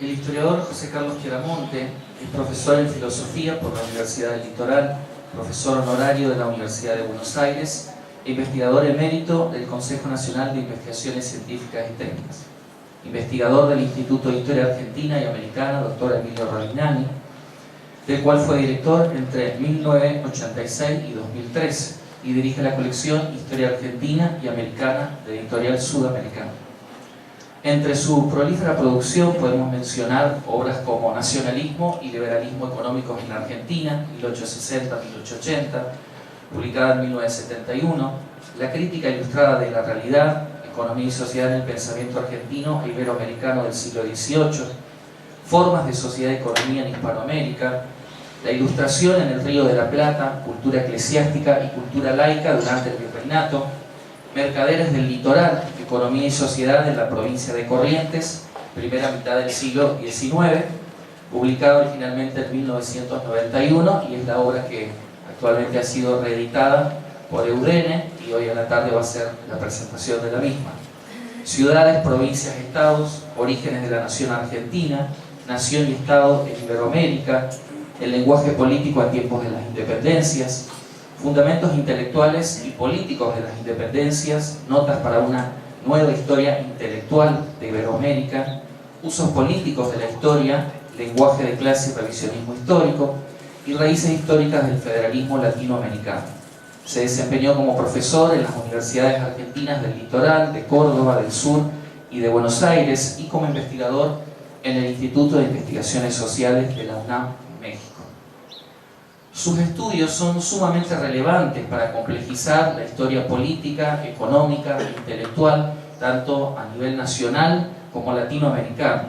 El historiador José Carlos Chiaramonte es profesor en filosofía por la Universidad del Litoral, profesor honorario de la Universidad de Buenos Aires e investigador emérito del Consejo Nacional de Investigaciones Científicas y Técnicas. Investigador del Instituto de Historia Argentina y Americana, Dr. Emilio Rovignani, del cual fue director entre 1986 y 2013 y dirige la colección Historia Argentina y Americana de Editorial Sudamericana. Entre su prolífera producción podemos mencionar obras como Nacionalismo y Liberalismo Económicos en la Argentina, 1860-1880, publicada en 1971, La Crítica Ilustrada de la Realidad, Economía y Sociedad en el Pensamiento Argentino e Iberoamericano del siglo XVIII, Formas de Sociedad y Economía en Hispanoamérica, La Ilustración en el Río de la Plata, Cultura Eclesiástica y Cultura Laica durante el Virreinato, Mercaderes del Litoral, Economía y Sociedad en la provincia de Corrientes, primera mitad del siglo XIX, publicada originalmente en 1991 y es la obra que actualmente ha sido reeditada por Eudene y hoy a la tarde va a ser la presentación de la misma. Ciudades, provincias, estados, orígenes de la nación argentina, nación y estado en Iberoamérica, el lenguaje político a tiempos de las independencias, fundamentos intelectuales y políticos de las independencias, notas para una nueva historia intelectual de Iberoamérica, usos políticos de la historia, lenguaje de clase y revisionismo histórico, y raíces históricas del federalismo latinoamericano. Se desempeñó como profesor en las universidades argentinas del Litoral, de Córdoba, del Sur y de Buenos Aires, y como investigador en el Instituto de Investigaciones Sociales de la UNAM, México. Sus estudios son sumamente relevantes para complejizar la historia política, económica e intelectual, tanto a nivel nacional como latinoamericano.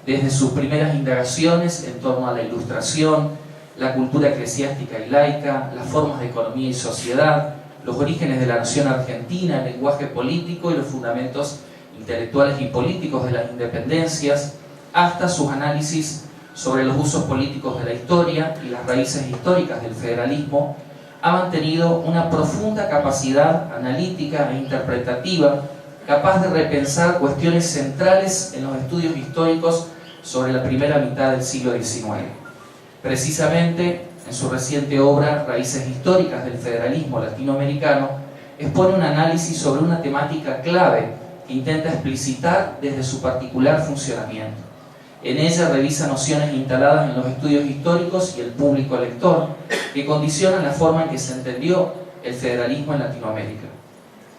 Desde sus primeras indagaciones en torno a la Ilustración, la cultura eclesiástica y laica, las formas de economía y sociedad, los orígenes de la nación argentina, el lenguaje político y los fundamentos intelectuales y políticos de las independencias, hasta sus análisis sobre los usos políticos de la historia y las raíces históricas del federalismo, ha mantenido una profunda capacidad analítica e interpretativa, capaz de repensar cuestiones centrales en los estudios históricos sobre la primera mitad del siglo XIX. Precisamente, en su reciente obra Raíces históricas del federalismo latinoamericano, expone un análisis sobre una temática clave que intenta explicitar desde su particular funcionamiento. En ella revisa nociones instaladas en los estudios históricos y el público lector que condicionan la forma en que se entendió el federalismo en Latinoamérica.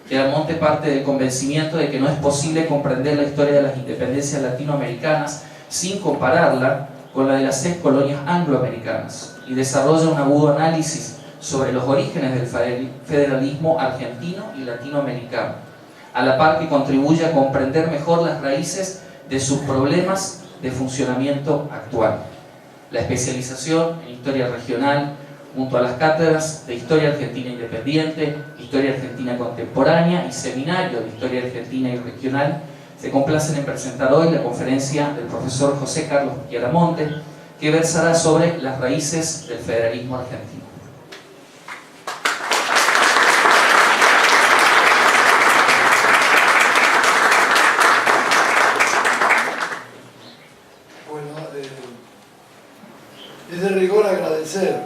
Chiaramonte parte del convencimiento de que no es posible comprender la historia de las independencias latinoamericanas sin compararla con la de las 6 colonias angloamericanas y desarrolla un agudo análisis sobre los orígenes del federalismo argentino y latinoamericano, a la par que contribuye a comprender mejor las raíces de sus problemas de funcionamiento actual. La especialización en historia regional, junto a las cátedras de Historia Argentina Independiente, Historia Argentina Contemporánea y Seminario de Historia Argentina y Regional, se complacen en presentar hoy la conferencia del profesor José Carlos Chiaramonte, que versará sobre las raíces del federalismo argentino. Es de rigor agradecer,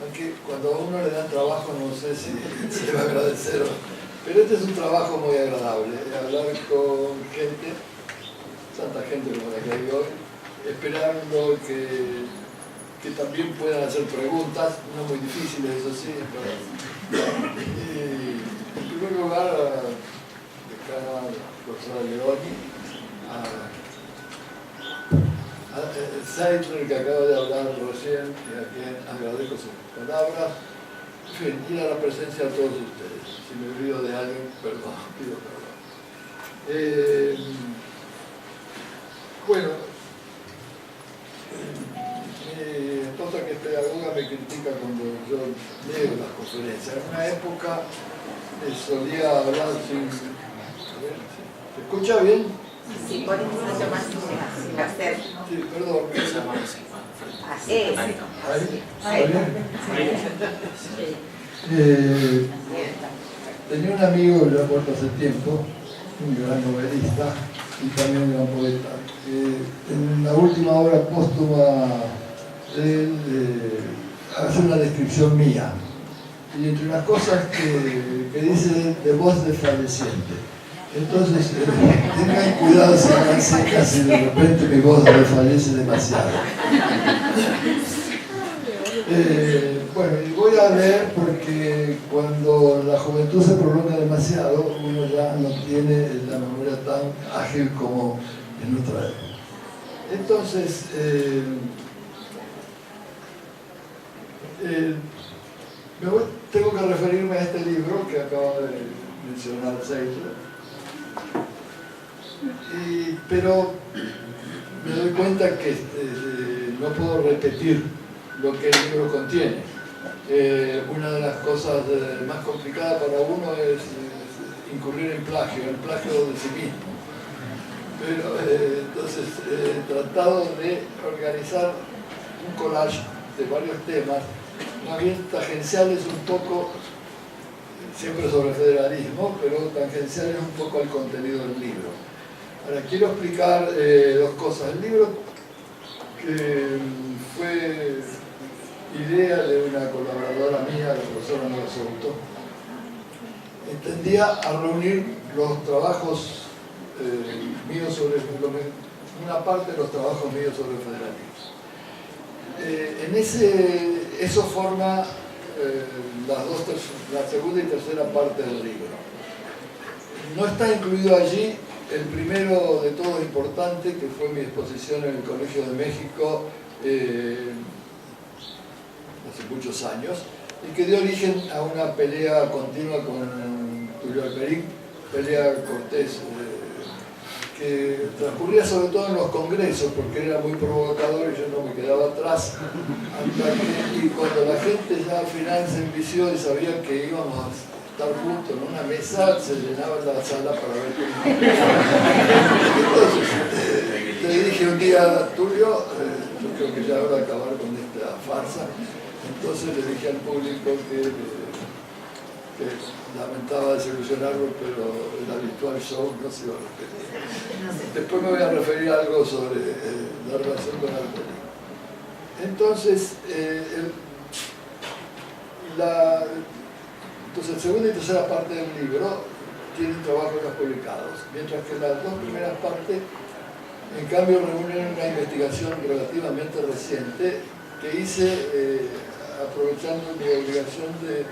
aunque cuando a uno le dan trabajo no sé si se le va a agradecer, pero este es un trabajo muy agradable, hablar con gente, tanta gente como la que hay hoy, esperando que también puedan hacer preguntas, no muy difíciles, eso sí, pero, en primer lugar, de cara a la profesora Leoni, Seidler, que acaba de hablar recién, y a quien agradezco sus palabras, en fin, y a la presencia de todos ustedes. Si me olvido de alguien, perdón, pido perdón. Bueno, mi esposa que es pedagoga me critica cuando yo leo las conferencias. En una época solía hablar sin... ¿Se escucha bien? Sí, por un poquito más sin hacer. Sí, perdón. Así. Ahí. Tenía un amigo que ya ha muerto hace tiempo, un gran novelista, y también gran poeta. En la última obra póstuma de él hace una descripción mía, y entre las cosas que dice de voz desfalleciente. Entonces, tengan cuidado si hagan secas si de repente mi voz desfallece demasiado. Bueno, y voy a leer porque cuando la juventud se prolonga demasiado, uno ya no tiene la memoria tan ágil como en otra época. Entonces, tengo que referirme a este libro que acaba de mencionar Seidler, pero me doy cuenta que no puedo repetir lo que el libro contiene. Una de las cosas más complicadas para uno es incurrir en plagio, el plagio de sí mismo. Pero entonces he tratado de organizar un collage de varios temas, más bien tangenciales un poco, siempre sobre federalismo, pero tangenciales un poco al contenido del libro. Ahora, quiero explicar dos cosas. El libro, que fue idea de una colaboradora mía, la profesora Nora Souto, tendía a reunir los trabajos míos sobre una parte de los trabajos míos sobre el federalismo. Eso forma la segunda y tercera parte del libro. No está incluido allí el primero de todos importante, que fue mi exposición en el Colegio de México hace muchos años, y que dio origen a una pelea continua con Tulio Alperín, pelea Cortés, que transcurría sobre todo en los congresos, porque era muy provocador y yo no me quedaba atrás. Y cuando la gente ya al final se envició y sabía que íbamos a estar juntos en una mesa, se llenaba la sala para ver cómo. Entonces, le dije un día, Tulio, yo creo que ya ahora de acabar con esta farsa. Entonces le dije al público que lamentaba desilusionarlo, pero el habitual show no se iba a repetir. Después me voy a referir a algo sobre la relación con Alperín. Entonces, entonces, segunda y tercera parte del libro tienen trabajos ya publicados, mientras que las dos primeras partes, en cambio, reúnen una investigación relativamente reciente que hice aprovechando mi obligación de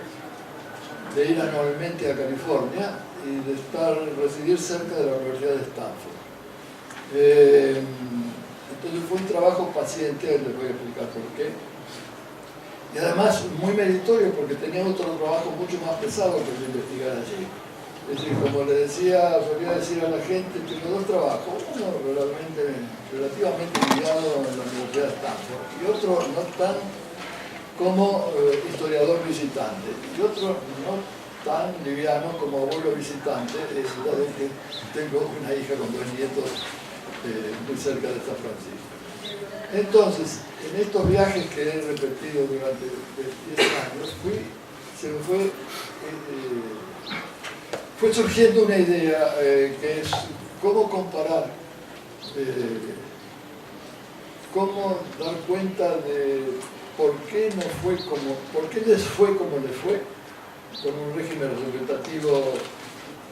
ir anualmente a California y de residir cerca de la Universidad de Stanford. Entonces fue un trabajo paciente, les voy a explicar por qué. Y además muy meritorio, porque tenía otro trabajo mucho más pesado que el de investigar allí. Es decir, como le decía, solía decir a la gente, tengo dos trabajos, uno relativamente ligado en la Universidad de Stanford y otro no tan como historiador visitante, y otro no tan liviano como abuelo visitante, dado que tengo una hija con 2 nietos muy cerca de San Francisco. Entonces, en estos viajes que he repetido durante 10 años, fue surgiendo una idea que es cómo comparar, cómo dar cuenta de por qué les fue como les fue, con un régimen representativo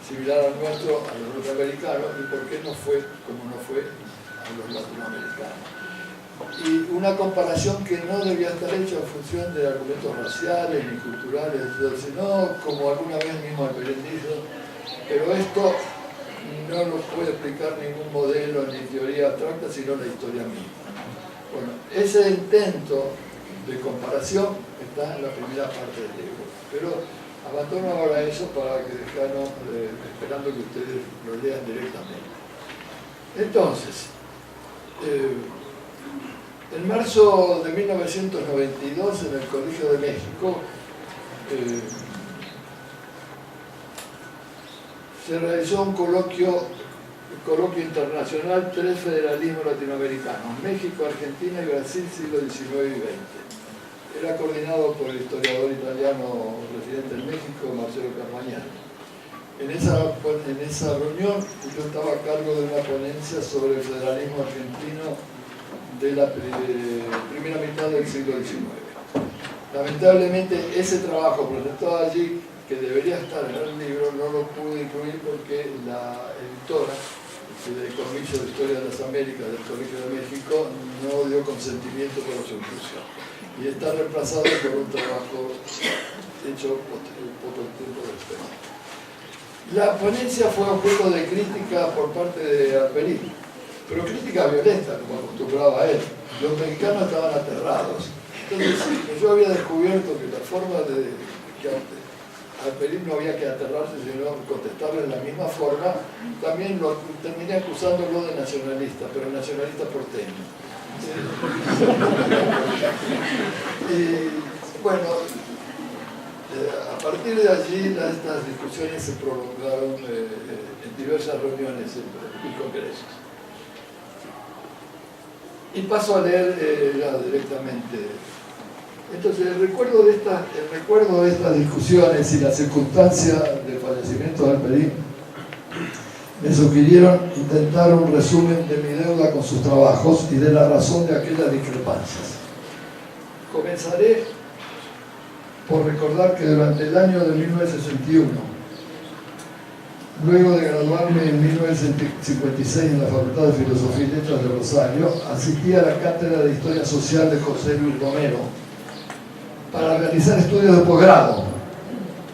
similar al nuestro, a los norteamericanos, y por qué no fue como no fue a los latinoamericanos. Y una comparación que no debía estar hecha en función de argumentos raciales ni culturales, sino como alguna vez mismo Alperín dijo, pero esto no lo puede explicar ningún modelo ni teoría abstracta, sino la historia misma. Bueno, ese intento de comparación está en la primera parte del libro, pero abandono ahora eso para que dejarnos esperando que ustedes lo lean directamente. Entonces, en marzo de 1992, en el Colegio de México, se realizó un coloquio internacional, 3 federalismos latinoamericanos, México, Argentina y Brasil, siglo XIX y XX. Era coordinado por el historiador italiano residente en México, Marcelo Carmagnani. En esa reunión yo estaba a cargo de una ponencia sobre el federalismo argentino de la primera mitad del siglo XIX. Lamentablemente ese trabajo presentado allí, que debería estar en el libro, no lo pude incluir porque la editora del Colegio de Historia de las Américas del Colegio de México no dio consentimiento para su inclusión. Y está reemplazado por un trabajo hecho poco tiempo después. La ponencia fue objeto de crítica por parte de Alperín, pero crítica violenta, como acostumbraba a él. Los mexicanos estaban aterrados. Entonces, yo había descubierto que la forma de que Alperín no había que aterrarse, sino contestarle de la misma forma, también lo terminé acusándolo de nacionalista, pero nacionalista porteño. Y bueno, a partir de allí estas discusiones se prolongaron en diversas reuniones y congresos. Y paso a leer directamente. Entonces, el recuerdo de estas discusiones y la circunstancia del fallecimiento de Alperín me sugirieron intentar un resumen de mi deuda con sus trabajos y de la razón de aquellas discrepancias. Comenzaré por recordar que durante el año de 1961, luego de graduarme en 1956 en la Facultad de Filosofía y Letras de Rosario, asistí a la cátedra de Historia Social de José Luis Romero para realizar estudios de posgrado.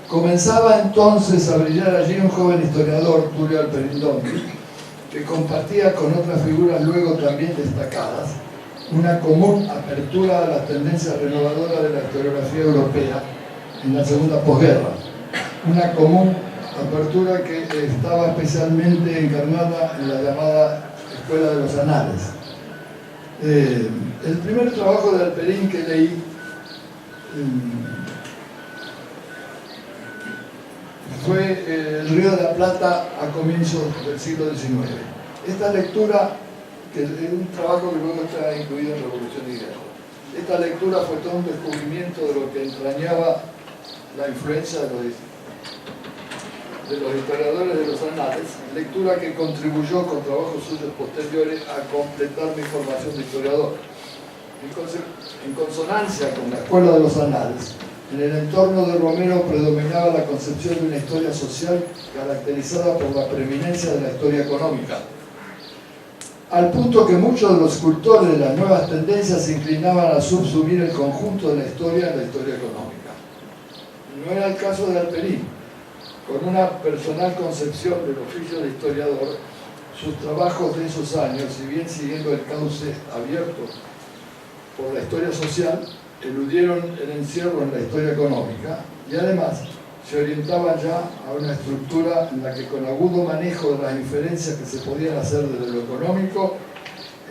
Comenzaba entonces a brillar allí un joven historiador, Tulio Alperín Dondi, que compartía con otras figuras luego también destacadas una común apertura a las tendencias renovadoras de la historiografía europea en la segunda posguerra. Una común apertura que estaba especialmente encarnada en la llamada Escuela de los Anales. El primer trabajo de Alperín que leí fue El Río de la Plata a comienzos del siglo XIX. Esta lectura, que es un trabajo que luego está incluido en Revolución y Guerra. Esta lectura fue todo un descubrimiento de lo que entrañaba la influencia de los historiadores de los anales, lectura que contribuyó con trabajos suyos posteriores a completar mi formación de historiador. En consonancia con la Escuela de los Anales, en el entorno de Romero predominaba la concepción de una historia social caracterizada por la preeminencia de la historia económica, al punto que muchos de los escultores de las nuevas tendencias se inclinaban a subsumir el conjunto de la historia en la historia económica. No era el caso de Alperín. Con una personal concepción del oficio de historiador, sus trabajos de esos años, si bien siguiendo el cauce abierto por la historia social, eludieron el encierro en la historia económica y además se orientaban ya a una estructura en la que, con agudo manejo de las inferencias que se podían hacer desde lo económico,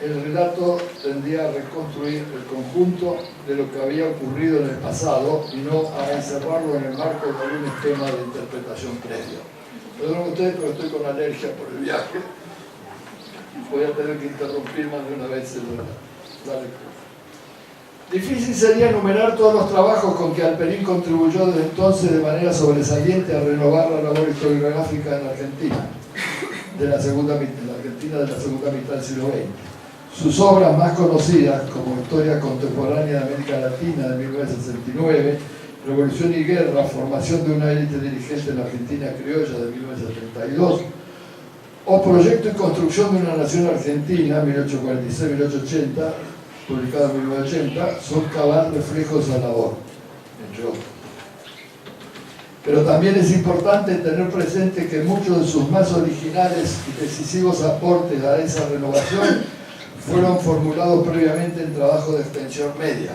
el relato tendía a reconstruir el conjunto de lo que había ocurrido en el pasado y no a encerrarlo en el marco de algún esquema de interpretación previo. Perdón ustedes, pero estoy con alergia por el viaje. Voy a tener que interrumpir más de una vez la lectura. Difícil sería enumerar todos los trabajos con que Alperín contribuyó desde entonces de manera sobresaliente a renovar la labor historiográfica en la Argentina, de la segunda mitad del siglo XX. Sus obras más conocidas, como Historia Contemporánea de América Latina de 1969, Revolución y Guerra, Formación de una élite dirigente en la Argentina criolla de 1932, o Proyecto y Construcción de una Nación Argentina, 1846-1880, publicada en 1980, son cabal reflejos de esa labor, entre otros. Pero también es importante tener presente que muchos de sus más originales y decisivos aportes a esa renovación fueron formulados previamente en trabajo de extensión media,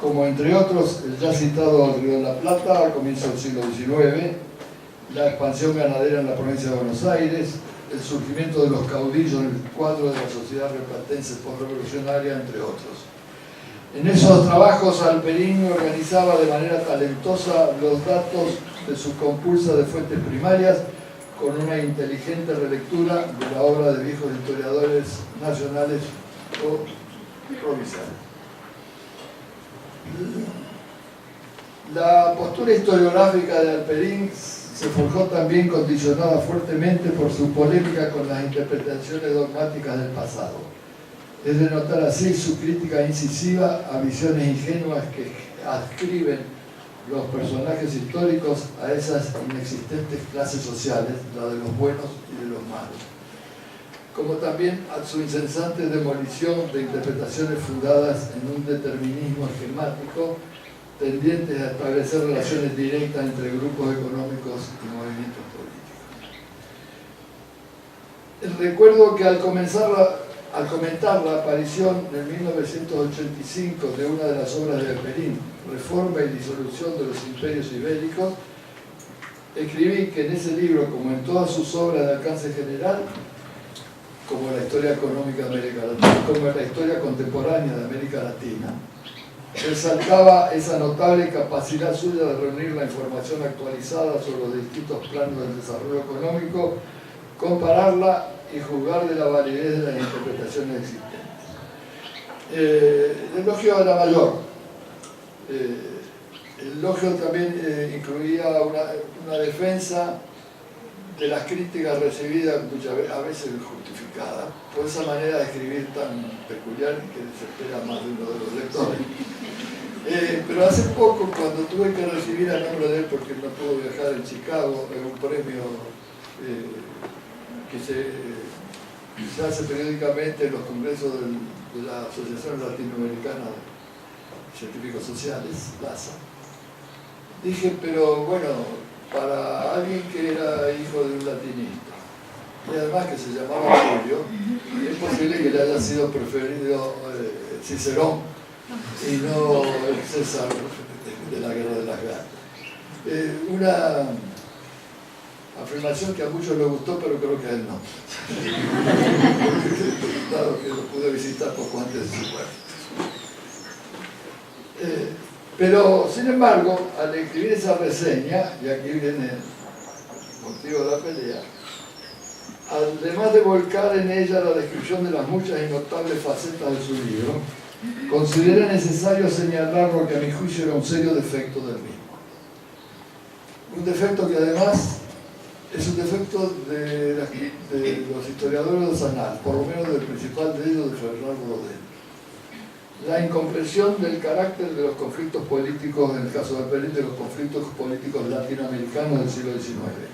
como entre otros el ya citado Río de la Plata a comienzos del siglo XIX, la expansión ganadera en la provincia de Buenos Aires, el surgimiento de los caudillos en el cuadro de la sociedad rioplatense postrevolucionaria, entre otros. En esos trabajos Alperín organizaba de manera talentosa los datos de su compulsa de fuentes primarias con una inteligente relectura de la obra de viejos historiadores nacionales o provinciales. La postura historiográfica de Alperín se forjó también condicionada fuertemente por su polémica con las interpretaciones dogmáticas del pasado. Es de notar así su crítica incisiva a visiones ingenuas que adscriben los personajes históricos a esas inexistentes clases sociales, la de los buenos y de los malos, como también a su incesante demolición de interpretaciones fundadas en un determinismo esquemático, tendientes a establecer relaciones directas entre grupos económicos y movimientos políticos. Recuerdo que al comentar la aparición en 1985 de una de las obras de Perín, Reforma y disolución de los imperios ibéricos, escribí que en ese libro, como en todas sus obras de alcance general, como la historia económica de América Latina, como la historia contemporánea de América Latina, resaltaba esa notable capacidad suya de reunir la información actualizada sobre los distintos planos del desarrollo económico, compararla y juzgar de la validez de las interpretaciones existentes. El elogio era mayor. El elogio también incluía una defensa de las críticas recibidas, muchas veces, a veces justificadas, por esa manera de escribir tan peculiar que desespera más de uno de los lectores. Pero hace poco, cuando tuve que recibir a nombre de él, porque no pudo viajar en Chicago, un premio que se hace periódicamente en los congresos de la Asociación Latinoamericana de Científicos Sociales, LASA, dije, pero bueno, para alguien que era hijo de un latinista, y además que se llamaba Julio, es posible que le haya sido preferido Cicerón y no el César de la Guerra de las Galas. Una afirmación que a muchos les gustó, pero creo que a él no. Dado que lo pude visitar poco antes de su muerte. Pero, sin embargo, al escribir esa reseña, y aquí viene el motivo de la pelea, además de volcar en ella la descripción de las muchas y notables facetas de su libro, consideré necesario señalar lo que a mi juicio era un serio defecto del mismo. Un defecto que además es un defecto de los historiadores de Sanal, por lo menos del principal de ellos, de Fernando Rodel. La incomprensión del carácter de los conflictos políticos, en el caso de Alperín, de los conflictos políticos latinoamericanos del siglo XIX.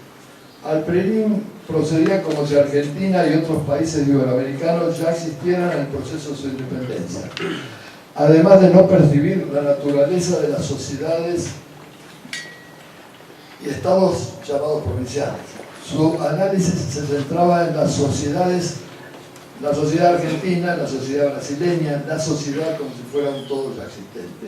Alperín procedía como si Argentina y otros países iberoamericanos ya existieran en el proceso de su independencia, además de no percibir la naturaleza de las sociedades y estados llamados provinciales. Su análisis se centraba en las sociedades, la sociedad argentina, la sociedad brasileña, la sociedad como si fuera un todo ya existente,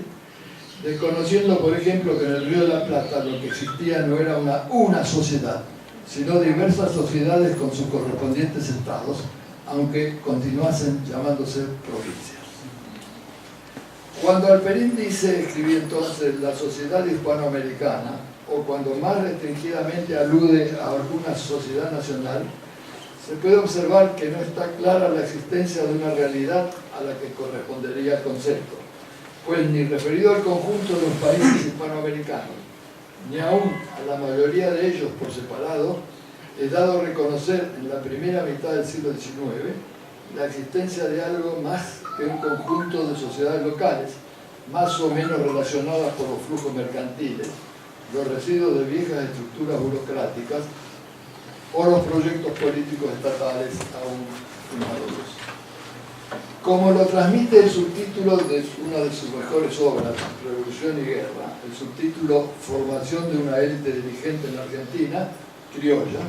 desconociendo, por ejemplo, que en el Río de la Plata lo que existía no era una sociedad, sino diversas sociedades con sus correspondientes estados, aunque continuasen llamándose provincias. Cuando Alperín dice, escribí entonces, la sociedad hispanoamericana, o cuando más restringidamente alude a alguna sociedad nacional, se puede observar que no está clara la existencia de una realidad a la que correspondería el concepto, pues ni referido al conjunto de los países hispanoamericanos, ni aún a la mayoría de ellos por separado, es dado reconocer en la primera mitad del siglo XIX la existencia de algo más que un conjunto de sociedades locales, más o menos relacionadas por los flujos mercantiles, los residuos de viejas estructuras burocráticas o los proyectos políticos estatales aún inmaduros. Como lo transmite el subtítulo de una de sus mejores obras, Revolución y Guerra, el subtítulo Formación de una élite dirigente en la Argentina criolla,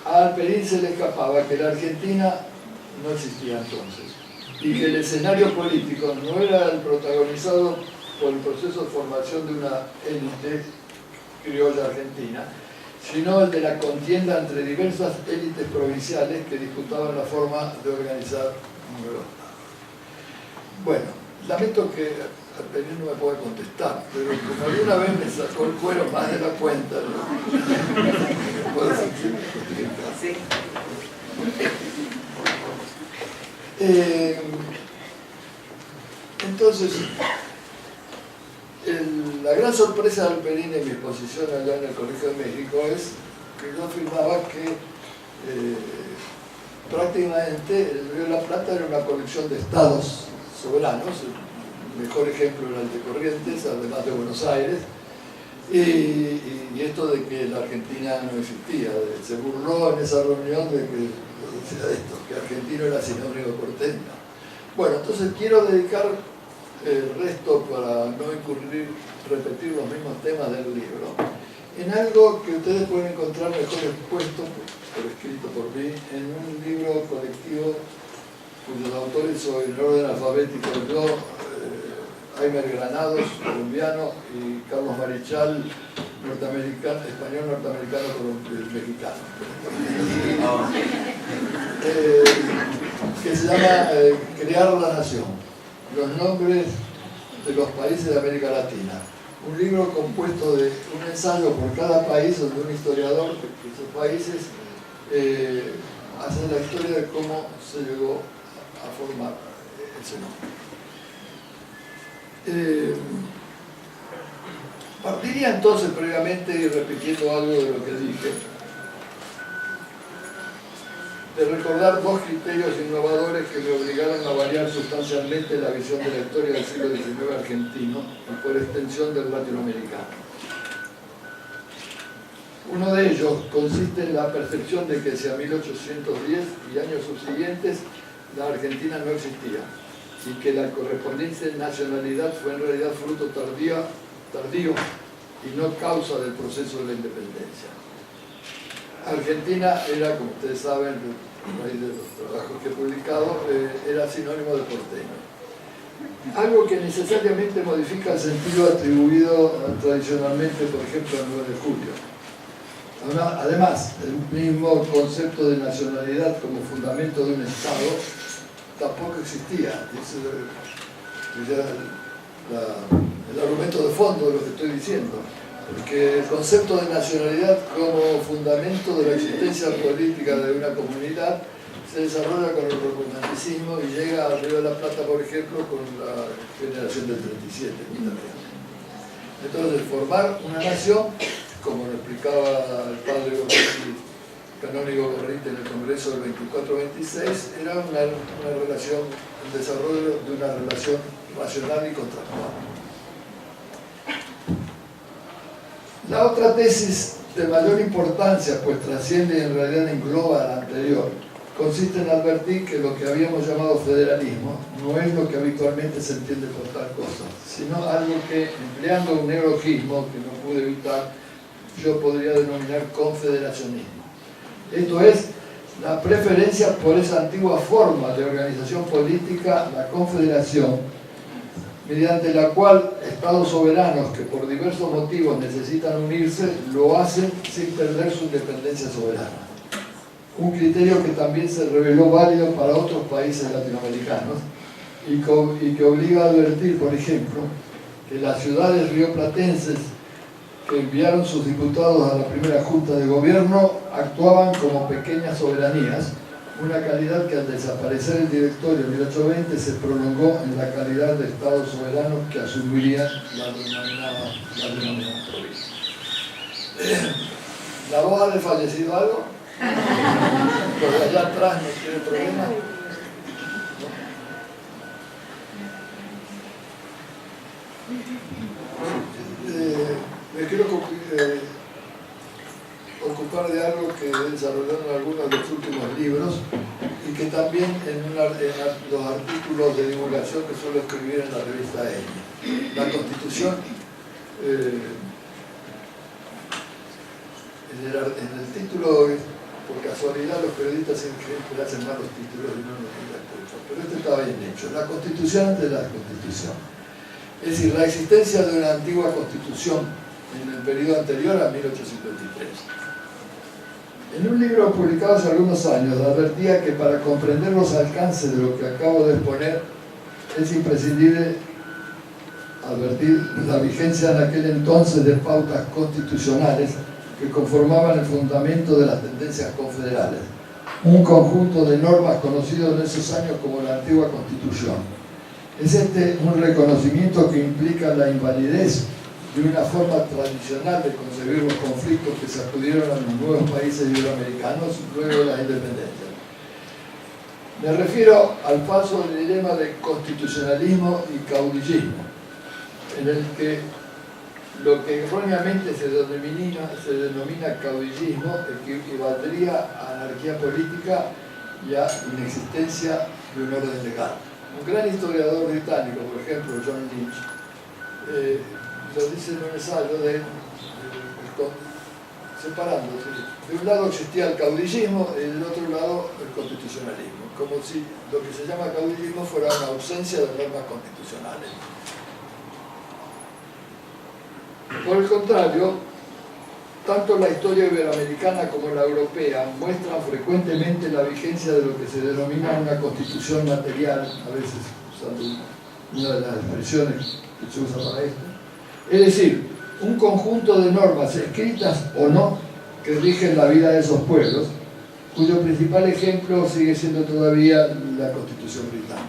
a Alperín se le escapaba que la Argentina no existía entonces y que el escenario político no era el protagonizado por el proceso de formación de una élite criolla argentina, sino el de la contienda entre diversas élites provinciales que disputaban la forma de organizar un nuevo Estado. Bueno, lamento que Alperín no me pueda contestar, pero como alguna vez me sacó el cuero más de la cuenta, ¿no? ¿Puedo decir? Sí. Entonces, La gran sorpresa de Alperín en mi exposición allá en el Colegio de México es que yo afirmaba que prácticamente el Río de la Plata era una colección de estados soberanos. El mejor ejemplo era el de Corrientes, además de Buenos Aires, y esto de que la Argentina no existía. Se burló en esa reunión de que argentino era sinónimo porteño. Bueno, entonces quiero dedicar el resto, para no repetir los mismos temas del libro, en algo que ustedes pueden encontrar mejor expuesto, por escrito por mí, en un libro colectivo cuyos autores soy en orden alfabético yo, Aymer Granados, colombiano, y Carlos Marichal, español norteamericano, mexicano, que se llama Crear la Nación, los nombres de los países de América Latina. Un libro compuesto de un ensayo por cada país, donde un historiador de esos países hace la historia de cómo se llegó a formar ese nombre. Partiría entonces previamente, y repitiendo algo de lo que dije, de recordar dos criterios innovadores que me obligaron a variar sustancialmente la visión de la historia del siglo XIX argentino y por extensión del latinoamericano. Uno de ellos consiste en la percepción de que hacia 1810 y años subsiguientes la Argentina no existía y que la correspondiente nacionalidad fue en realidad fruto tardío y no causa del proceso de la independencia. Argentina era, como ustedes saben, a raíz de los trabajos que he publicado, era sinónimo de porteño. Algo que necesariamente modifica el sentido atribuido tradicionalmente, por ejemplo, al 9 de julio. Además, el mismo concepto de nacionalidad como fundamento de un Estado tampoco existía. Es el argumento de fondo de lo que estoy diciendo. Porque el concepto de nacionalidad como fundamento de la existencia política de una comunidad se desarrolla con el romanticismo y llega al Río de la Plata, por ejemplo, con la generación del 37. Entonces, formar una nación, como lo explicaba el padre Gorriti, canónigo Gorriti en el Congreso del 24-26, era una relación, el desarrollo de una relación racional y contractual. La otra tesis de mayor importancia, pues trasciende y en realidad engloba a la anterior, consiste en advertir que lo que habíamos llamado federalismo no es lo que habitualmente se entiende por tal cosa, sino algo que, empleando un neologismo que no pude evitar, yo podría denominar confederacionismo. Esto es, la preferencia por esa antigua forma de organización política, la confederación, mediante la cual estados soberanos que por diversos motivos necesitan unirse, lo hacen sin perder su independencia soberana. Un criterio que también se reveló válido para otros países latinoamericanos y que obliga a advertir, por ejemplo, que las ciudades rioplatenses que enviaron sus diputados a la primera Junta de Gobierno actuaban como pequeñas soberanías, una calidad que al desaparecer el directorio en 1820 se prolongó en la calidad de Estado soberano que asumiría la denominada provincia. ¿La voz ha desfallecido algo? ¿Los de allá atrás no tienen problema? Me quiero ocupar de algo que he desarrollado en algunos de los últimos libros y que también en los artículos de divulgación que suelo escribir en la revista ENI. La Constitución, en el título, por casualidad los periodistas siempre hacen mal los títulos y no los tienen puestos, pero este estaba bien hecho. La Constitución ante la Constitución. Es decir, la existencia de una antigua Constitución en el periodo anterior a 1853. En un libro publicado hace algunos años advertía que para comprender los alcances de lo que acabo de exponer es imprescindible advertir la vigencia en aquel entonces de pautas constitucionales que conformaban el fundamento de las tendencias confederales, un conjunto de normas conocido en esos años como la antigua Constitución. Es este un reconocimiento que implica la invalidez de una forma tradicional de concebir los conflictos que sacudieron a los nuevos países iberoamericanos luego de la independencia. Me refiero al falso dilema de constitucionalismo y caudillismo, en el que lo que erróneamente se denomina caudillismo equivaldría a anarquía política y a inexistencia de un orden legal. Un gran historiador británico, por ejemplo, John Lynch, lo dice en un ensayo separándose. De un lado existía el caudillismo y del otro lado el constitucionalismo, como si lo que se llama caudillismo fuera una ausencia de normas constitucionales. Por el contrario, tanto la historia iberoamericana como la europea muestran frecuentemente la vigencia de lo que se denomina una constitución material, a veces usando una de las expresiones que se usa para esto, es decir, un conjunto de normas escritas o no que rigen la vida de esos pueblos, cuyo principal ejemplo sigue siendo todavía la Constitución británica.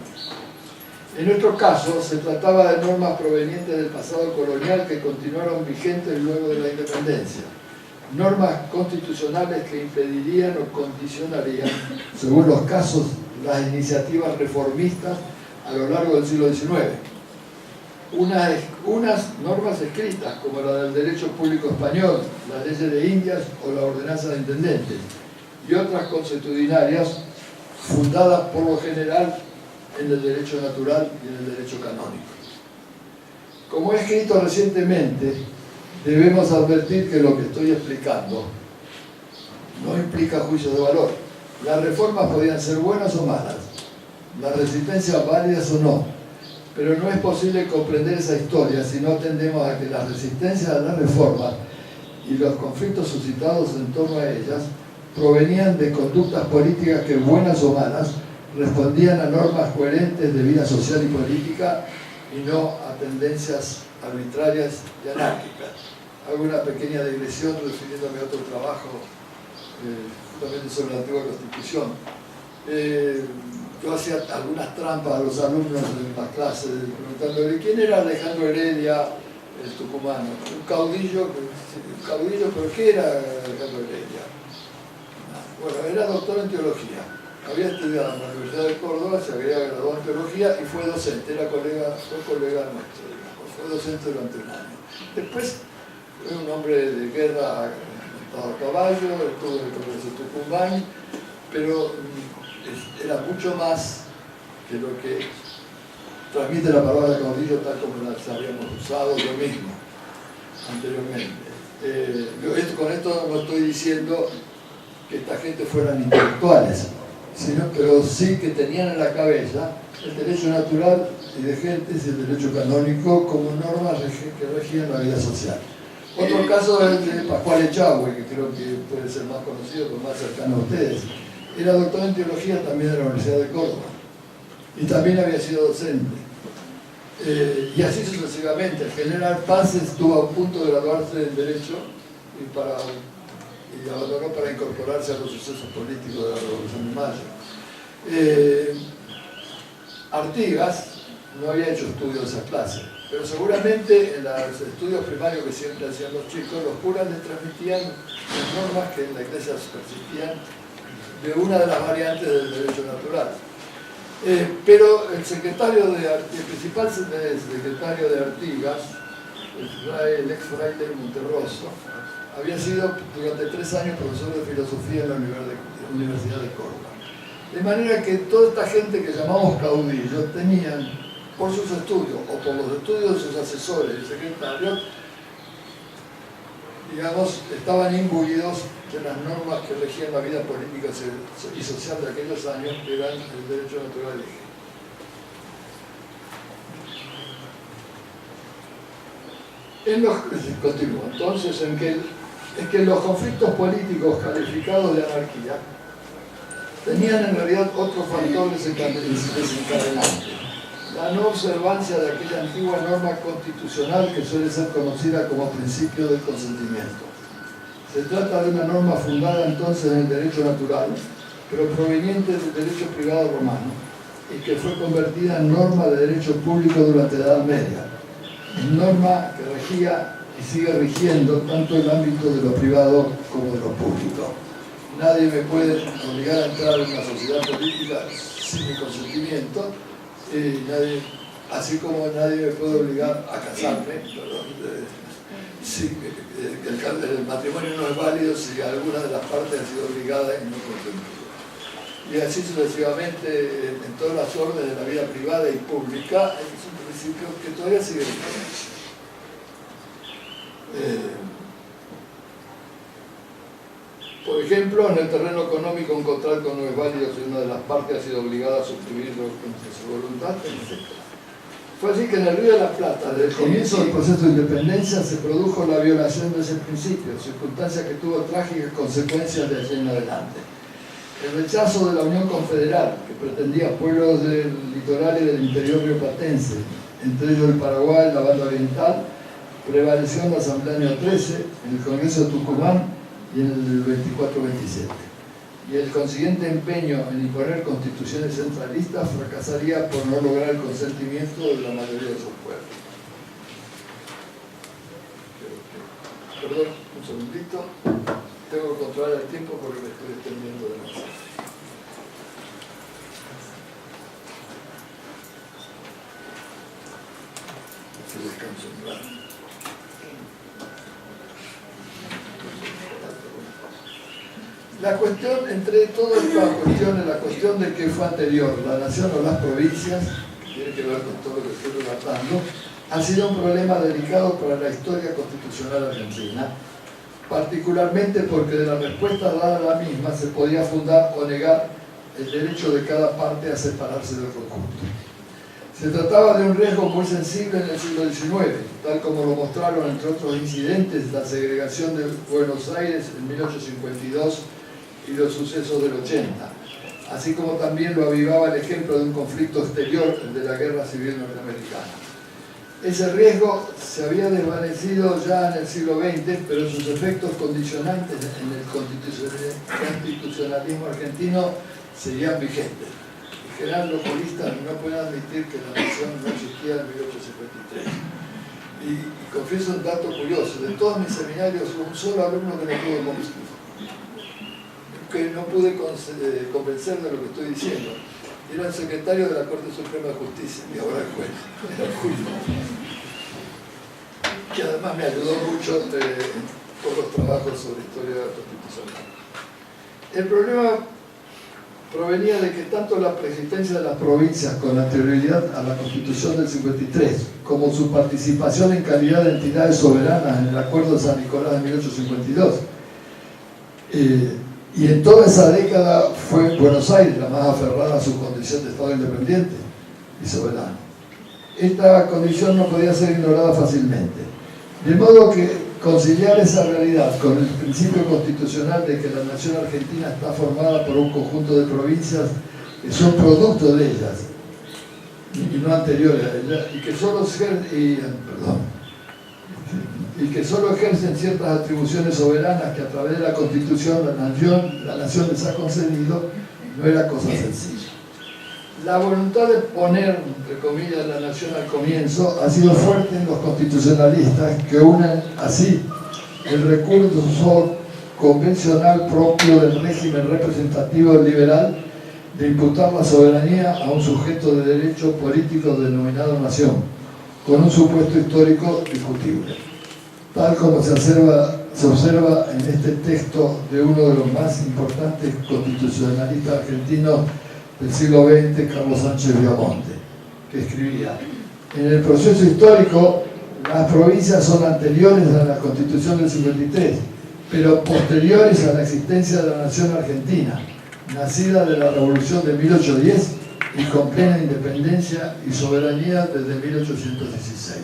En nuestro caso, se trataba de normas provenientes del pasado colonial que continuaron vigentes luego de la independencia. Normas constitucionales que impedirían o condicionarían, según los casos, las iniciativas reformistas a lo largo del siglo XIX. Unas normas escritas, como la del derecho público español, las leyes de Indias o la ordenanza de intendentes, y otras consuetudinarias fundadas por lo general en el derecho natural y en el derecho canónico. Como he escrito recientemente, debemos advertir que lo que estoy explicando no implica juicios de valor. Las reformas podían ser buenas o malas, las resistencias válidas o no, pero no es posible comprender esa historia si no atendemos a que las resistencias a las reformas y los conflictos suscitados en torno a ellas provenían de conductas políticas que, buenas o malas, respondían a normas coherentes de vida social y política y no a tendencias arbitrarias y anárquicas. Hago una pequeña digresión refiriéndome a otro trabajo justamente sobre la antigua Constitución. Yo hacía algunas trampas a los alumnos en las clases preguntándole quién era Alejandro Heredia, el tucumano. Un caudillo, pero ¿qué era Alejandro Heredia? Bueno, era doctor en teología. Había estudiado en la Universidad de Córdoba, se había graduado en teología y fue docente, fue colega nuestro, digamos, fue docente durante un año. Después fue un hombre de guerra montado a caballo, estuvo en el Congreso de Tucumán, pero era mucho más que lo que transmite la palabra caudillo tal como las habíamos usado yo mismo anteriormente. Con esto no estoy diciendo que esta gente fueran intelectuales, pero sí que tenían en la cabeza el derecho natural y de gentes y el derecho canónico como normas que regían la vida social. Otro caso es el de Pascual Echagüe, que creo que puede ser más conocido, pero más cercano a ustedes. Era doctor en teología también de la Universidad de Córdoba y también había sido docente. Y así sucesivamente. El general Paz estuvo a punto de graduarse en Derecho y abandonó para incorporarse a los sucesos políticos de la Revolución de Mayo. Artigas no había hecho estudios de esa clase, pero seguramente en los estudios primarios que siempre hacían los chicos, los curas les transmitían las normas que en la iglesia persistían de una de las variantes del derecho natural. Pero el principal secretario de Artigas, el ex fraile Monterroso, había sido durante 3 años profesor de filosofía en la Universidad de Córdoba. De manera que toda esta gente que llamamos caudillos tenían, por sus estudios o por los estudios de sus asesores y secretarios, digamos, estaban imbuidos de las normas que regían la vida política y social de aquellos años, que eran el derecho natural. Continúo. Entonces, en que los conflictos políticos calificados de anarquía tenían en realidad otros factores desencadenantes. La no observancia de aquella antigua norma constitucional que suele ser conocida como principio del consentimiento. Se trata de una norma fundada entonces en el derecho natural, pero proveniente del derecho privado romano, y que fue convertida en norma de derecho público durante la Edad Media. Norma que regía y sigue rigiendo tanto el ámbito de lo privado como de lo público. Nadie me puede obligar a entrar en una sociedad política sin mi consentimiento, así como nadie me puede obligar a casarme. Si el matrimonio no es válido si alguna de las partes ha sido obligada y no consentida. Y así sucesivamente en todas las órdenes de la vida privada y pública, es un principio que todavía sigue vigente. Por ejemplo, en el terreno económico un contrato no es válido si una de las partes ha sido obligada a suscribirlo contra su voluntad, etc. Fue así que en el Río de la Plata, desde el comienzo del proceso de independencia, se produjo la violación de ese principio, circunstancia que tuvo trágicas consecuencias de allí en adelante. El rechazo de la Unión Confederal, que pretendía pueblos del litoral y del interior rioplatense, entre ellos el Paraguay, la banda oriental, prevaleció en la Asamblea año 13, en el Congreso de Tucumán y en el 24-27. Y el consiguiente empeño en imponer constituciones centralistas fracasaría por no lograr el consentimiento de la mayoría de sus pueblos. Perdón, un segundito. Tengo que controlar el tiempo porque me estoy extendiendo demasiado. Se descanso un rato. La cuestión, entre todas estas cuestiones, la cuestión de qué fue anterior, la nación o las provincias, que tiene que ver con todo lo que estoy relatando, ha sido un problema delicado para la historia constitucional argentina, particularmente porque de la respuesta dada a la misma se podía fundar o negar el derecho de cada parte a separarse del conjunto. Se trataba de un riesgo muy sensible en el siglo XIX, tal como lo mostraron, entre otros incidentes, la segregación de Buenos Aires en 1852 y los sucesos del 80, así como también lo avivaba el ejemplo de un conflicto exterior, el de la Guerra Civil Norteamericana. Ese riesgo se había desvanecido ya en el siglo XX, pero sus efectos condicionantes en el constitucionalismo argentino seguían vigentes. En general, los juristas no pueden admitir que la nación no existía en 1853. Y confieso un dato curioso: de todos mis seminarios hubo un solo alumno que no pude convencer de lo que estoy diciendo. Era el secretario de la Corte Suprema de Justicia y ahora el juez, era Julio, que además me ayudó mucho por los trabajos sobre historia constitucional. El problema provenía de que tanto la preexistencia de las provincias con anterioridad a la Constitución del 53, como su participación en calidad de entidades soberanas en el Acuerdo de San Nicolás de 1852, y en toda esa década fue Buenos Aires la más aferrada a su condición de Estado independiente y soberano. Esta condición no podía ser ignorada fácilmente. De modo que conciliar esa realidad con el principio constitucional de que la nación argentina está formada por un conjunto de provincias que son producto de ellas y no anteriores a ellas, y que solo ejercen ciertas atribuciones soberanas que a través de la Constitución la nación les ha concedido, no era cosa sencilla. La voluntad de poner, entre comillas, la nación al comienzo ha sido fuerte en los constitucionalistas, que unen así el recurso convencional propio del régimen representativo liberal de imputar la soberanía a un sujeto de derecho político denominado nación, con un supuesto histórico discutible, tal como se observa en este texto de uno de los más importantes constitucionalistas argentinos del siglo XX, Carlos Sánchez Viamonte, que escribía: en el proceso histórico las provincias son anteriores a la Constitución del 53, pero posteriores a la existencia de la nación argentina, nacida de la Revolución de 1810 y con plena independencia y soberanía desde 1816.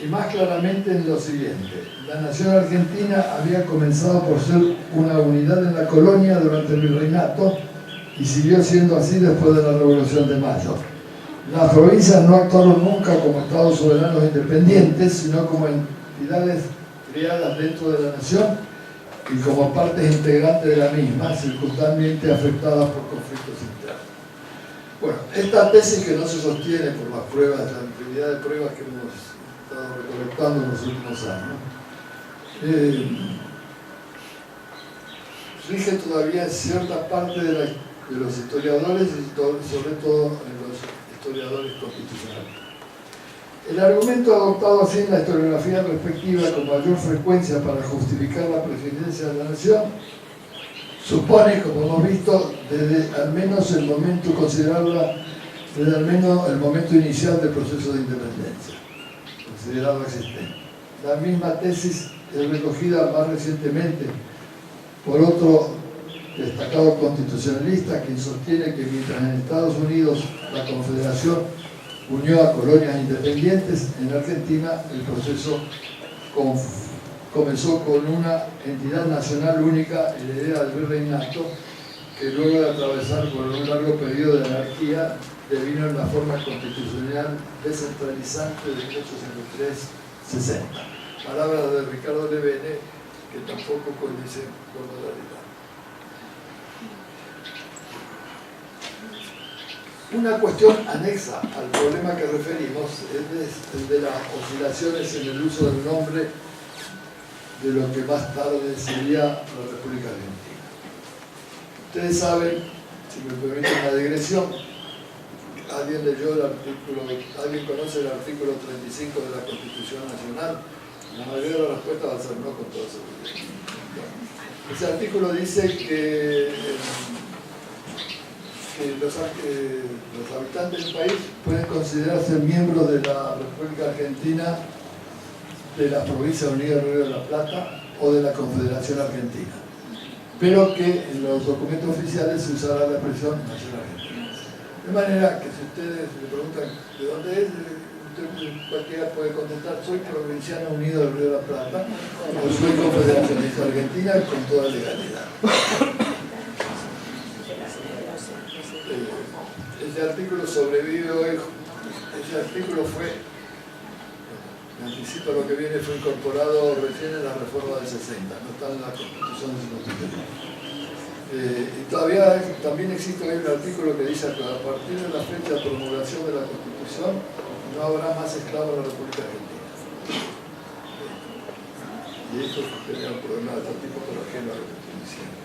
Y más claramente en lo siguiente: la nación argentina había comenzado por ser una unidad en la colonia durante el virreinato y siguió siendo así después de la Revolución de Mayo. Las provincias no actuaron nunca como estados soberanos independientes, sino como entidades creadas dentro de la nación y como partes integrantes de la misma, circunstancialmente afectadas por conflictos internos. Bueno, esta tesis, que no se sostiene por las pruebas, la infinidad de pruebas que hemos estado recolectando en los últimos años, rige todavía cierta parte de los historiadores y sobre todo en los historiadores constitucionales. El argumento adoptado así en la historiografía respectiva con mayor frecuencia para justificar la presidencia de la nación supone, como hemos visto, desde al menos el momento, considerarla desde al menos el momento inicial del proceso de independencia, considerado existente. La misma tesis es recogida más recientemente por otro destacado constitucionalista, quien sostiene que mientras en Estados Unidos la Confederación unió a colonias independientes, en Argentina el proceso comenzó con una entidad nacional única, heredera del virreinato, que luego de atravesar por un largo periodo de anarquía, devino en la forma constitucional descentralizante de 1853-60. Palabras de Ricardo Levene, que tampoco condicen con la realidad. Una cuestión anexa al problema que referimos es el de las oscilaciones en el uso del nombre de lo que más tarde sería la República Argentina. Ustedes saben, si me permiten una digresión, ¿alguien leyó el artículo, alguien conoce el artículo 35 de la Constitución Nacional? La mayoría de las respuestas va a ser no con toda seguridad. Ese artículo dice que los habitantes del país pueden considerarse miembros de la República Argentina, de la Provincia Unida del Río de la Plata o de la Confederación Argentina, pero que en los documentos oficiales se usará la expresión Nación Argentina. De manera que si ustedes le preguntan de dónde es, cualquiera puede contestar: soy provinciano unido del Río de la Plata o soy confederacionista argentina, con toda legalidad. Ese artículo sobrevive hoy. Ese artículo fue, me anticipo lo que viene, fue incorporado recién en la reforma del 60, no está en la Constitución del 53. Y todavía también existe hoy un artículo que dice que a partir de la fecha de promulgación de la Constitución no habrá más esclavos en la República Argentina. Y eso genera un problema de otro tipo, pero ajeno a lo que estoy diciendo.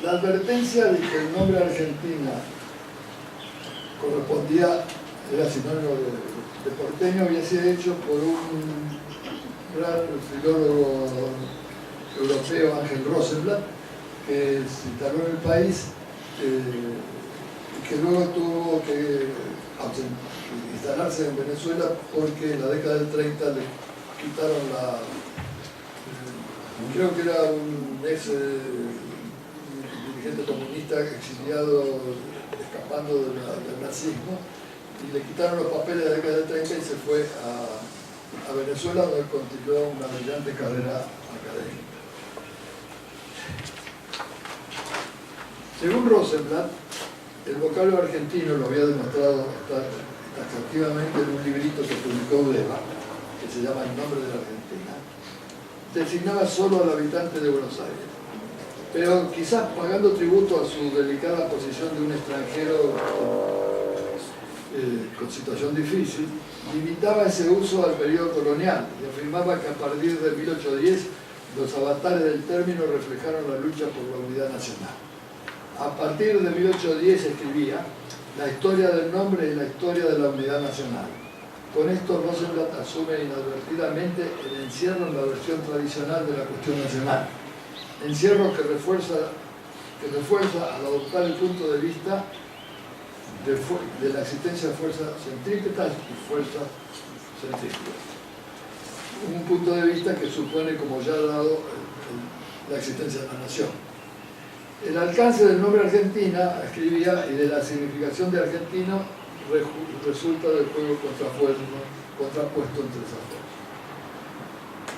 La advertencia de que el nombre Argentina correspondía, era sinónimo de porteño, había sido hecho por un gran filólogo europeo, Ángel Rosenblatt, que se instaló en el país y que luego tuvo que instalarse en Venezuela porque en la década del 30 le quitaron creo que era un ex dirigente comunista exiliado, escapando del nazismo, y le quitaron los papeles de la década del 30 y se fue a Venezuela, donde continuó una brillante carrera académica. Según Rosenblatt, el vocablo argentino, lo había demostrado taxativamente en un librito que publicó Udeva, que se llama El nombre de la Argentina, designaba solo al habitante de Buenos Aires, pero quizás pagando tributo a su delicada posición de un extranjero con situación difícil, limitaba ese uso al periodo colonial y afirmaba que a partir de 1810 los avatares del término reflejaron la lucha por la unidad nacional. A partir de 1810 escribía: la historia del nombre es la historia de la unidad nacional. Con esto Rosenblatt asume inadvertidamente el encierro en la versión tradicional de la cuestión nacional. Encierro que refuerza al adoptar el punto de vista de la existencia de fuerzas centrípetas y fuerzas centrífugas. Un punto de vista que supone, como ya ha dado, la existencia de la nación. El alcance del nombre Argentina, escribía, y de la significación de argentino resulta del juego contrapuesto entre esas dos.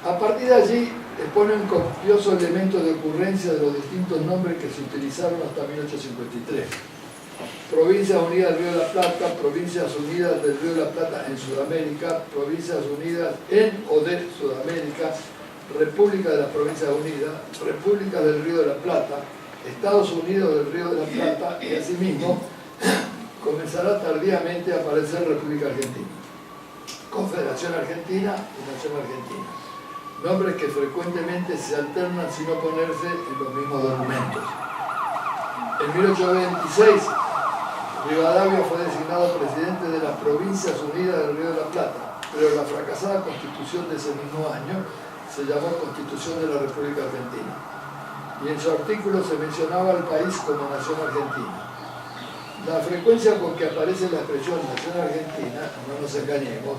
A partir de allí expone un copioso elemento de ocurrencia de los distintos nombres que se utilizaron hasta 1853. Provincias Unidas del Río de la Plata, Provincias Unidas del Río de la Plata en Sudamérica, Provincias Unidas en o de Sudamérica, República de las Provincias Unidas, República del Río de la Plata, Estados Unidos del Río de la Plata y asimismo comenzará tardíamente a aparecer República Argentina, Confederación Argentina y Nación Argentina, nombres que frecuentemente se alternan sin oponerse en los mismos documentos. En 1826, Rivadavia fue designado presidente de las Provincias Unidas del Río de la Plata, pero la fracasada constitución de ese mismo año se llamó Constitución de la República Argentina, y en su artículo se mencionaba al país como Nación Argentina. La frecuencia con que aparece la expresión Nación Argentina, no nos engañemos,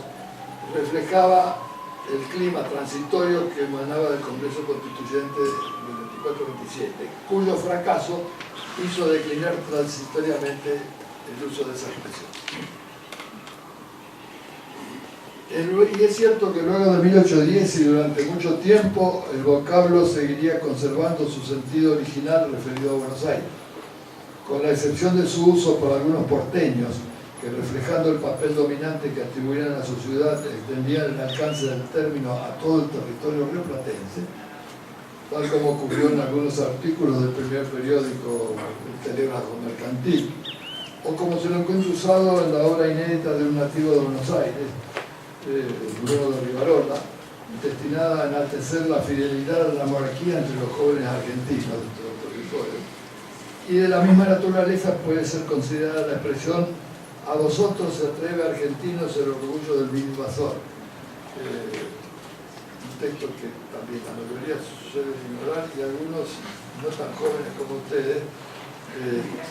reflejaba el clima transitorio que emanaba del Congreso Constituyente del 24-27, cuyo fracaso hizo declinar transitoriamente el uso de esa expresión. Y es cierto que luego de 1810 y durante mucho tiempo el vocablo seguiría conservando su sentido original referido a Buenos Aires, con la excepción de su uso por algunos porteños que, reflejando el papel dominante que atribuían a su ciudad, extendían el alcance del término a todo el territorio rioplatense, tal como ocurrió en algunos artículos del primer periódico El Telégrafo Mercantil, o como se lo encuentra usado en la obra inédita de un nativo de Buenos Aires, Bruno de Rivarola, destinada a enaltecer la fidelidad a la monarquía entre los jóvenes argentinos de todo el territorio. Y de la misma naturaleza puede ser considerada la expresión "a vosotros se atreve argentinos el orgullo del vil invasor". Un texto que también la mayoría suele ignorar y algunos no tan jóvenes como ustedes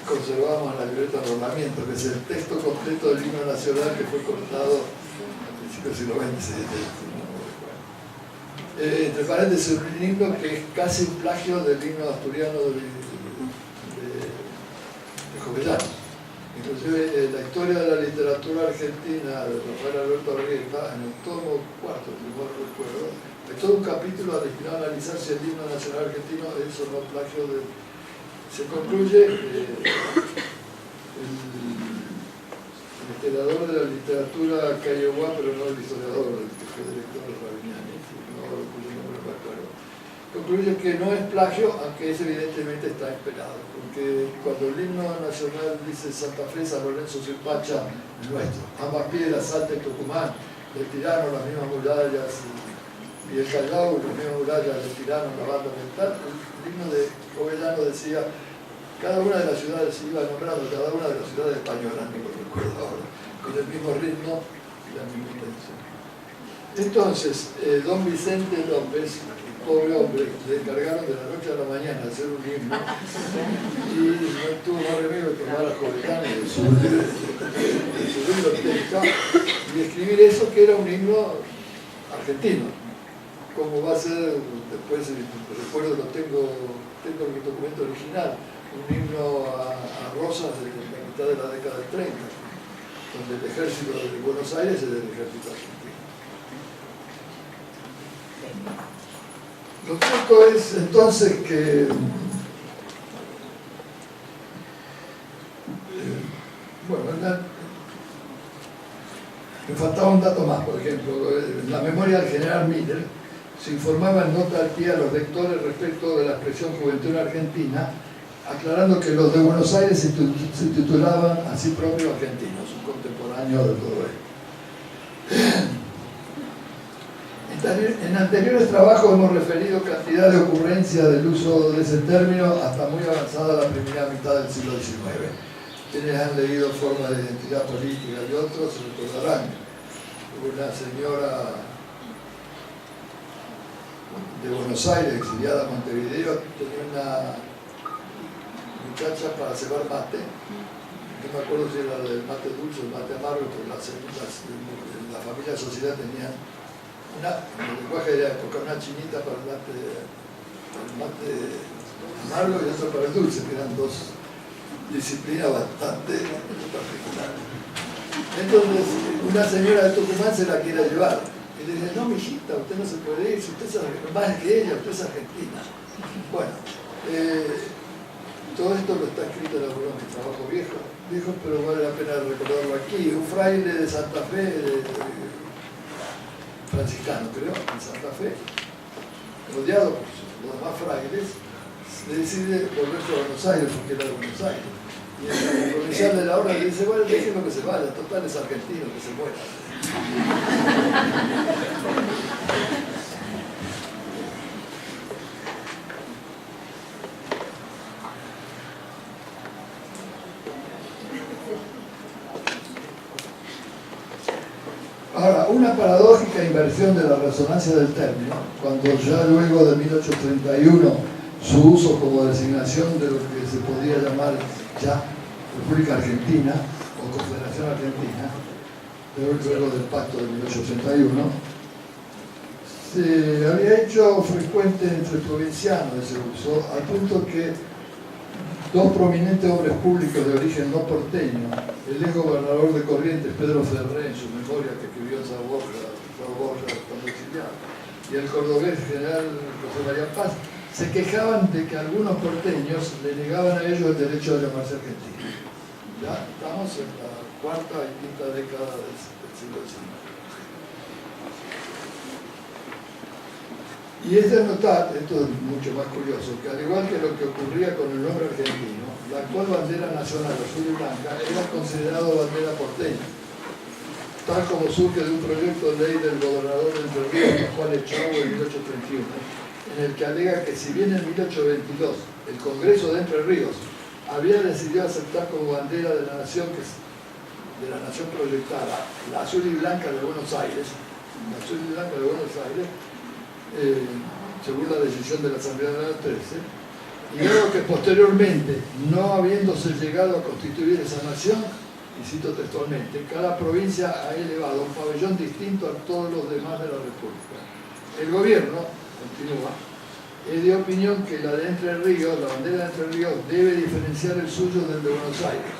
conservamos en la libreta de ornamiento, que es el texto completo del himno nacional que fue cortado al principio del siglo XX. Entre paréntesis, un himno que es casi un plagio del himno asturiano de Jovellanos. Inclusive la historia de la literatura argentina de Rafael Alberto Arrieta, en el tomo cuarto, si no recuerdo, hay todo un capítulo destinado a analizar si el himno nacional argentino es o no plagio de... Se concluye el historiador de la literatura Cayoguá, pero no el historiador, el que fue director de Ravignani, cuyo nombre no me acuerdo. Concluye que no es plagio, aunque es evidentemente está esperado, porque cuando el himno nacional dice Santa Fe, San Lorenzo, Silpacha, el nuestro, ambas piedras, Salta y Tucumán, le tiraron las mismas murallas, y el Callao, las mismas murallas, le tiraron la banda mental. El himno de Jovellano decía, cada una de las ciudades, se iba nombrando cada una de las ciudades españolas, no lo recuerdo ahora, con el mismo ritmo y la misma intención. Entonces, don Vicente López, pobre hombre, le encargaron de la noche a la mañana hacer un himno y no tuvo más remedio que tomar a Jovellano de su biblioteca y escribir eso, que era un himno argentino, como va a ser después, recuerdo, lo tengo en mi documento original, un himno a Rosas de la mitad de la década del 30, donde el ejército de Buenos Aires es del ejército argentino. Lo cierto es entonces que me faltaba un dato más, por ejemplo, en la memoria del general Miller se informaba en nota al pie a los lectores respecto de la expresión Juventud Argentina, aclarando que los de Buenos Aires se titulaban a sí propios argentinos, un contemporáneo de todo esto. En anteriores trabajos hemos referido cantidad de ocurrencias del uso de ese término hasta muy avanzada la primera mitad del siglo XIX. Quienes han leído Forma de Identidad Política y otros se recordarán. Una señora de Buenos Aires, exiliada a Montevideo, tenía una muchacha para cebar mate. No me acuerdo si era del mate dulce o el mate amargo, pero la familia Sociedad tenía en el lenguaje de la época, una chinita para el mate amargo y otra para el dulce, que eran dos disciplinas bastante particulares. Entonces, una señora de Tucumán se la quiere llevar. Y le dice, no, mijita, usted no se puede ir, si usted es más que ella, usted es argentina. Bueno, todo esto lo está escrito en algunos de mis trabajos viejos, pero vale la pena recordarlo aquí. Un fraile de Santa Fe, franciscano creo, en Santa Fe, rodeado por los demás frailes, decide volverse a Buenos Aires porque era de Buenos Aires. Y el provincial de la obra le dice, bueno, déjenlo que se vaya, total es argentino, que se muera. Ahora, una paradójica inversión de la resonancia del término, cuando ya luego de 1831 su uso como designación de lo que se podía llamar ya República Argentina o Confederación Argentina, luego del pacto de 1831, se había hecho frecuente entre provincianos ese uso, al punto que dos prominentes hombres públicos de origen no porteño, el ex gobernador de Corrientes, Pedro Ferré, en su memoria que escribió en Zaborra cuando exiliado, y el cordobés general José María Paz, se quejaban de que algunos porteños le negaban a ellos el derecho a llamarse argentino. Ya estamos en la cuarta y quinta década del siglo XIX. Y es de notar, esto es mucho más curioso, que al igual que lo que ocurría con el nombre argentino, la actual bandera nacional azul y blanca era considerado bandera porteña, tal como surge de un proyecto de ley del gobernador de Entre Ríos, Juan Echagüe, en 1831, en el que alega que si bien en 1822 el Congreso de Entre Ríos había decidido aceptar como bandera de la nación proyectada la azul y blanca de Buenos Aires, según la decisión de la Asamblea de la 13, y luego que posteriormente, no habiéndose llegado a constituir esa nación, y cito textualmente, cada provincia ha elevado un pabellón distinto a todos los demás de la República. El gobierno, continúa, es de opinión que la de Entre Ríos, la bandera de Entre Ríos, debe diferenciar el suyo del de Buenos Aires,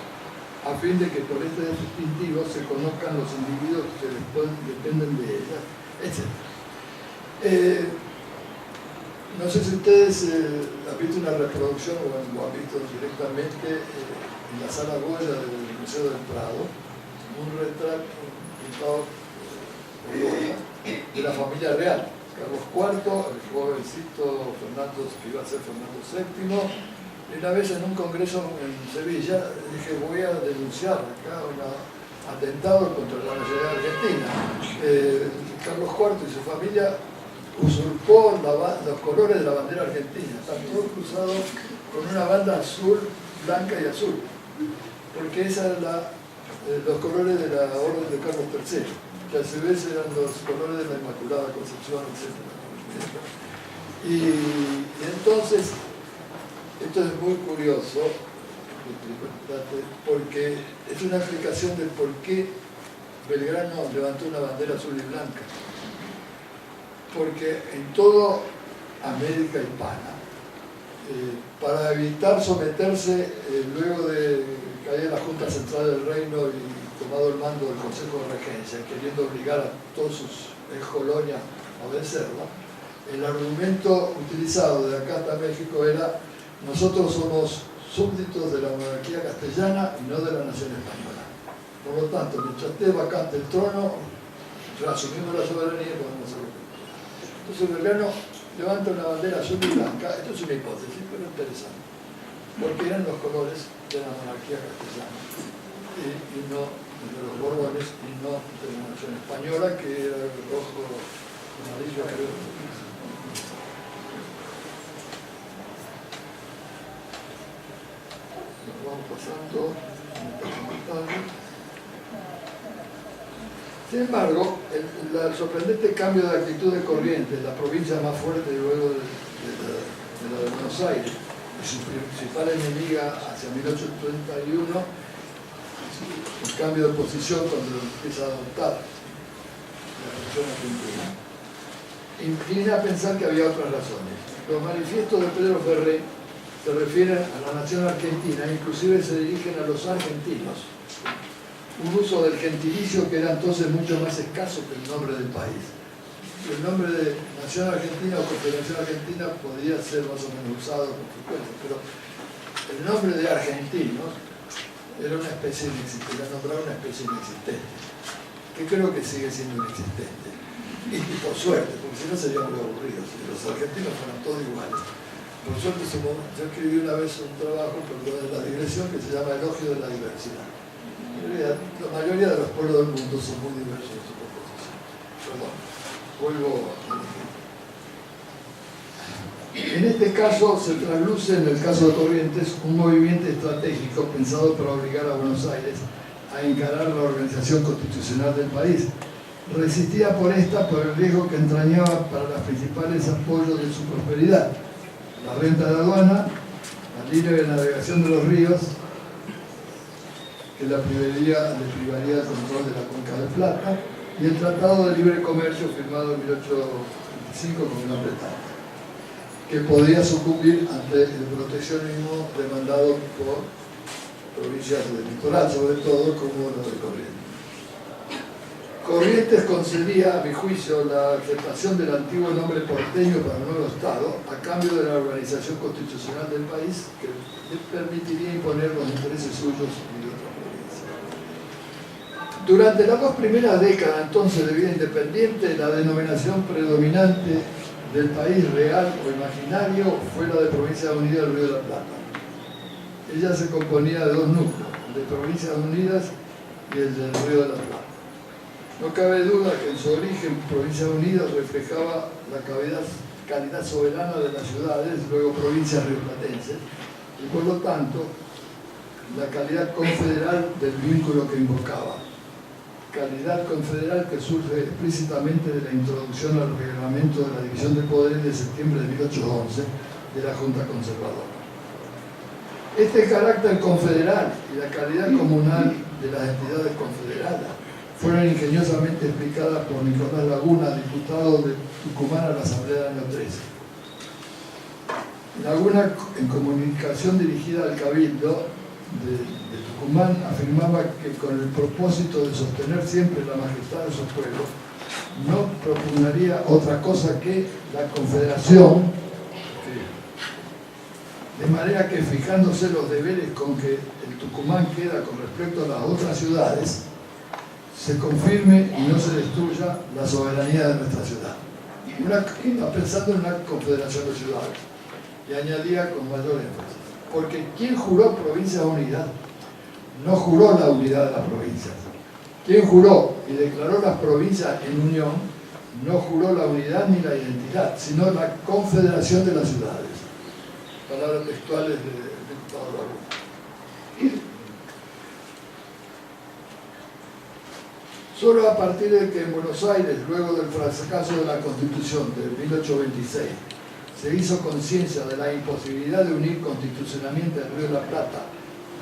a fin de que por este distintivo se conozcan los individuos que dependen de ella, etc. No sé si ustedes han visto una reproducción o han visto directamente en la sala Goya del Museo del Prado, un retrato pintado por Goya de la familia real. Carlos IV, el jovencito Fernando, que iba a ser Fernando VII, y una vez en un congreso en Sevilla dije, voy a denunciar acá un atentado contra la nacionalidad argentina. Carlos IV y su familia usurpó los colores de la bandera argentina, están todos cruzados con una banda azul, blanca y azul, porque esos eran los colores de la orden de Carlos III, que a su vez eran los colores de la Inmaculada Concepción, etc. Y entonces, esto es muy curioso, porque es una explicación del por qué Belgrano levantó una bandera azul y blanca. Porque en toda América Hispana, para evitar someterse, luego de caer la Junta Central del Reino y tomado el mando del Consejo de Regencia, queriendo obligar a todas sus ex-colonias a obedecerla, el argumento utilizado de acá hasta México era: nosotros somos súbditos de la monarquía castellana y no de la nación española. Por lo tanto, mientras esté vacante el trono, reasumimos la soberanía y podemos hacerlo. Entonces Belgrano levanta una bandera azul y blanca, esto es una hipótesis, pero interesante, porque eran los colores de la monarquía castellana, y no de los Borbones, y no de la nación española, que era el rojo, amarillo, creo. Nos vamos pasando a un Sin embargo, el sorprendente cambio de actitud de Corrientes, la provincia más fuerte luego de la de Buenos Aires, y su principal enemiga hacia 1831, el cambio de posición cuando empieza a adoptar la nación argentina, inclina a pensar que había otras razones. Los manifiestos de Pedro Ferré se refieren a la nación argentina, inclusive se dirigen a los argentinos, un uso del gentilicio que era entonces mucho más escaso que el nombre del país. El nombre de Nación Argentina o Confederación Argentina podía ser más o menos usado con frecuencia, pero el nombre de argentinos era una especie inexistente, era nombrar una especie inexistente, que creo que sigue siendo inexistente. Y por suerte, porque si no sería muy aburrido, si los argentinos fueran todos iguales. Por suerte, yo escribí una vez un trabajo de la digresión que se llama Elogio de la diversidad. En realidad, la mayoría de los pueblos del mundo son muy diversos en su composición. Perdón, vuelvo a En este caso se trasluce, en el caso de Corrientes, un movimiento estratégico pensado para obligar a Buenos Aires a encarar la organización constitucional del país, resistida por esta por el riesgo que entrañaba para los principales apoyos de su prosperidad: la renta de aduana, la libre navegación de los ríos, que le privaría el control de la Cuenca del Plata, y el Tratado de Libre Comercio firmado en 1825 con Gran Bretaña, que podía sucumbir ante el proteccionismo demandado por provincias del litoral, sobre todo como la de Corrientes. Corrientes concedía, a mi juicio, la aceptación del antiguo nombre porteño para el nuevo Estado a cambio de la organización constitucional del país, que le permitiría imponer los intereses suyos y de otras provincias. Durante las 2 primeras décadas entonces de vida independiente, la denominación predominante del país real o imaginario fue la de Provincias Unidas del Río de la Plata. Ella se componía de 2 núcleos, el de Provincias Unidas y el del Río de la Plata. No cabe duda que en su origen Provincias Unidas reflejaba la calidad soberana de las ciudades, luego provincias rioplatenses, y por lo tanto la calidad confederal del vínculo que invocaba. Calidad confederal que surge explícitamente de la introducción al reglamento de la división de poderes de septiembre de 1811 de la Junta Conservadora. Este carácter confederal y la calidad comunal de las entidades confederadas fueron ingeniosamente explicadas por Nicolás Laguna, diputado de Tucumán a la Asamblea del año 13. Laguna, en comunicación dirigida al Cabildo de Tucumán, afirmaba que con el propósito de sostener siempre la majestad de su pueblo, no propugnaría otra cosa que la confederación, de manera que fijándose los deberes con que el Tucumán queda con respecto a las otras ciudades, se confirme y no se destruya la soberanía de nuestra ciudad. Pensando en una confederación de ciudades, y añadía con mayor énfasis, porque quien juró Provincias Unidas no juró la unidad de las provincias. Quien juró y declaró las provincias en unión no juró la unidad ni la identidad, sino la confederación de las ciudades. Palabras textuales del diputado Laguna. Solo a partir de que en Buenos Aires, luego del fracaso de la Constitución de 1826, se hizo conciencia de la imposibilidad de unir constitucionalmente el Río de la Plata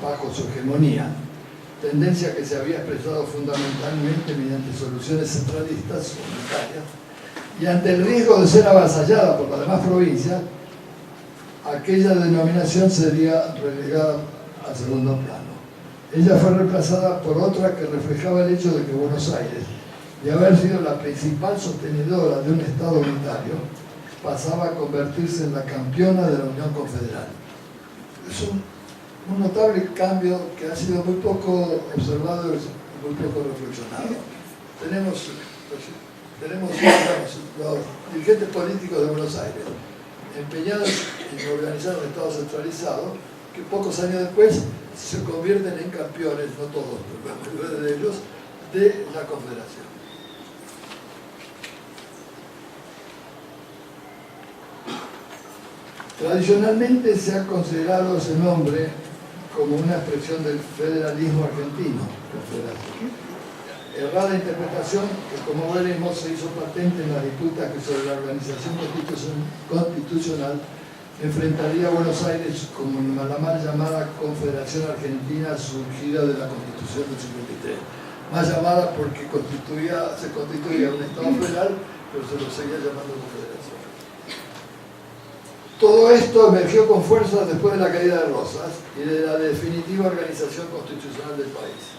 bajo su hegemonía, tendencia que se había expresado fundamentalmente mediante soluciones centralistas o unitarias, y ante el riesgo de ser avasallada por las demás provincias, aquella denominación sería relegada al segundo plano. Ella fue reemplazada por otra que reflejaba el hecho de que Buenos Aires, de haber sido la principal sostenedora de un Estado unitario, pasaba a convertirse en la campeona de la Unión Confederal. Es un notable cambio que ha sido muy poco observado y muy poco reflexionado. Tenemos los dirigentes políticos de Buenos Aires empeñados en organizar un Estado centralizado que pocos años después se convierten en campeones, no todos, pero la mayoría de ellos, de la Confederación. Tradicionalmente se ha considerado ese nombre como una expresión del federalismo argentino, errada interpretación que, como veremos, se hizo patente en la disputa que sobre la organización constitucional enfrentaría a Buenos Aires como la mal llamada Confederación Argentina surgida de la Constitución del 53. Más llamada porque se constituía un Estado federal, pero se lo seguía llamando Confederación. Todo esto emergió con fuerza después de la caída de Rosas y de la definitiva organización constitucional del país.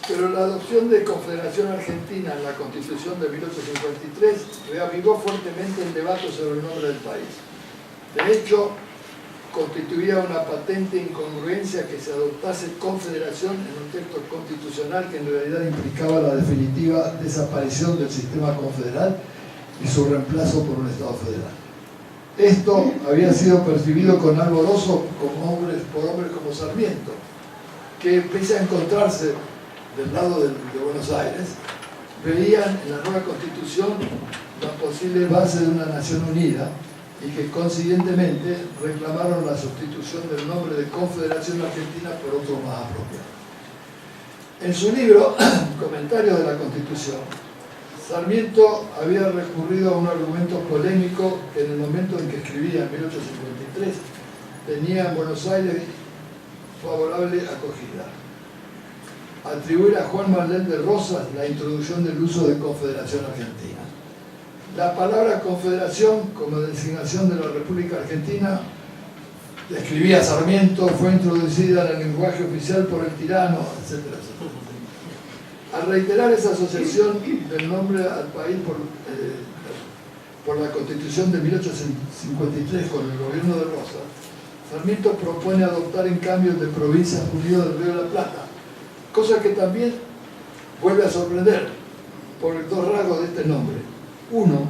Pero la adopción de Confederación Argentina en la Constitución de 1853 reavivó fuertemente el debate sobre el nombre del país. De hecho, constituía una patente incongruencia que se adoptase confederación en un texto constitucional que en realidad implicaba la definitiva desaparición del sistema confederal y su reemplazo por un Estado federal. Esto había sido percibido con alborozo por hombres como Sarmiento, que pese a encontrarse del lado de Buenos Aires, veían en la nueva Constitución la posible base de una nación unida y que consiguientemente reclamaron la sustitución del nombre de Confederación Argentina por otro más apropiado. En su libro, Comentarios de la Constitución, Sarmiento había recurrido a un argumento polémico que en el momento en que escribía, en 1853, tenía en Buenos Aires favorable acogida. Atribuir a Juan Manuel de Rosas la introducción del uso de Confederación Argentina. La palabra confederación, como designación de la República Argentina, escribía Sarmiento, fue introducida en el lenguaje oficial por el tirano, etcétera, etcétera. Al reiterar esa asociación del nombre al país por la Constitución de 1853 con el gobierno de Rosas, Sarmiento propone adoptar en cambio el de Provincias Unidas del Río de la Plata, cosa que también vuelve a sorprender por dos rasgos de este nombre. Uno,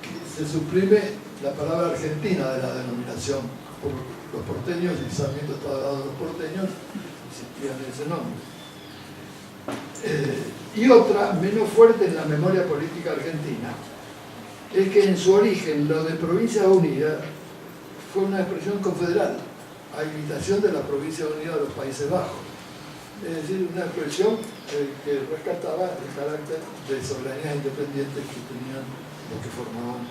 que se suprime la palabra argentina de la denominación por los porteños, y Sarmiento estaba dado a los porteños, existían ese nombre. Y otra, menos fuerte en la memoria política argentina, es que en su origen lo de Provincia Unida fue una expresión confederal, a imitación de la Provincia Unida de los Países Bajos. Es decir, una expresión que rescataba el carácter de soberanía independiente que tenían los que formaban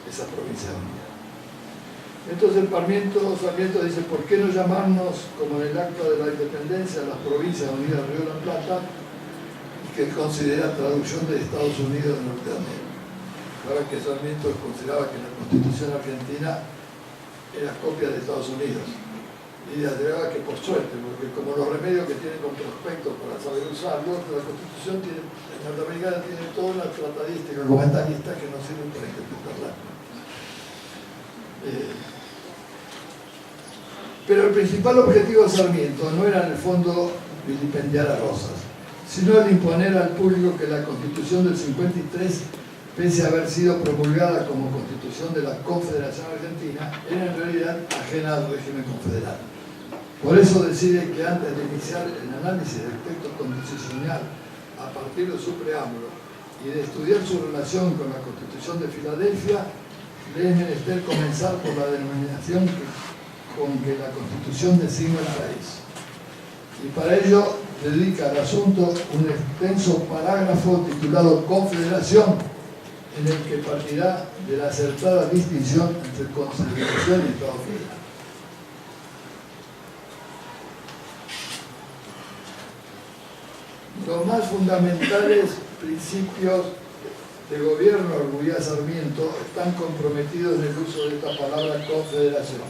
esa Provincia Unida. Entonces Sarmiento dice, ¿por qué no llamarnos, como en el acta de la independencia, las Provincias Unidas del Río de la Plata, que él considera traducción de Estados Unidos de Norteamérica? Ahora que Sarmiento consideraba que la Constitución argentina era copia de Estados Unidos. Y agregaba que por suerte, porque como los remedios que tienen con prospectos para saber usarlos, la Constitución norteamericana tiene toda una tratadística comentarista que no sirve para interpretarla. Pero el principal objetivo de Sarmiento no era en el fondo vilipendiar a Rosas, sino el imponer al público que la Constitución del 53, pese a haber sido promulgada como Constitución de la Confederación Argentina, era en realidad ajena al régimen confederal. Por eso decide que antes de iniciar el análisis del texto constitucional a partir de su preámbulo y de estudiar su relación con la Constitución de Filadelfia, le es menester comenzar por la denominación con que la Constitución designa el país. Y para ello dedica al asunto un extenso parágrafo titulado Confederación, en el que partirá de la acertada distinción entre Constitución y Estado federal. Los más fundamentales principios de gobierno, arguía Sarmiento, están comprometidos en el uso de esta palabra confederación,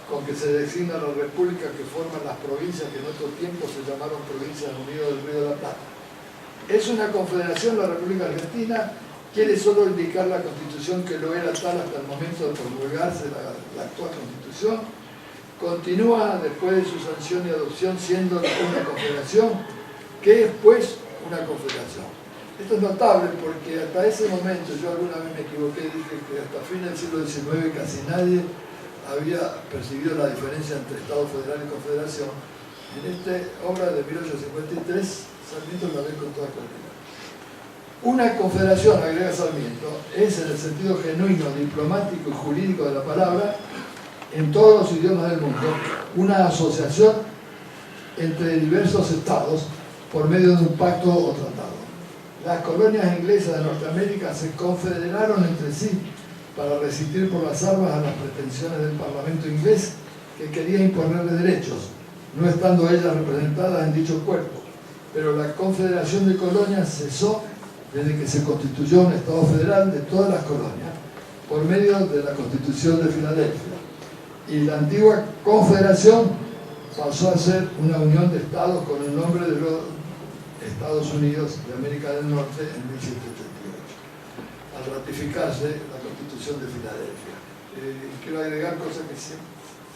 con que se designa la república que forman las provincias que en otro tiempo se llamaron Provincias Unidas del Río de la Plata. Es una confederación la República Argentina, quiere solo indicar la Constitución que lo era tal hasta el momento de promulgarse la actual Constitución, continúa después de su sanción y adopción siendo una confederación, que es pues una confederación. Esto es notable porque hasta ese momento, yo alguna vez me equivoqué, dije que hasta fines del siglo XIX casi nadie había percibido la diferencia entre Estado federal y confederación. En esta obra de 1853, Sarmiento la ve con toda claridad. Una confederación, agrega Sarmiento, es en el sentido genuino, diplomático y jurídico de la palabra, en todos los idiomas del mundo, una asociación entre diversos estados por medio de un pacto o tratado. Las colonias inglesas de Norteamérica se confederaron entre sí para resistir por las armas a las pretensiones del Parlamento inglés que quería imponerle derechos, no estando ellas representadas en dicho cuerpo. Pero la confederación de colonias cesó desde que se constituyó un Estado federal de todas las colonias por medio de la Constitución de Filadelfia. Y la antigua confederación pasó a ser una unión de estados con el nombre de los Estados Unidos de América del Norte en 1788, al ratificarse la Constitución de Filadelfia. Quiero agregar cosas que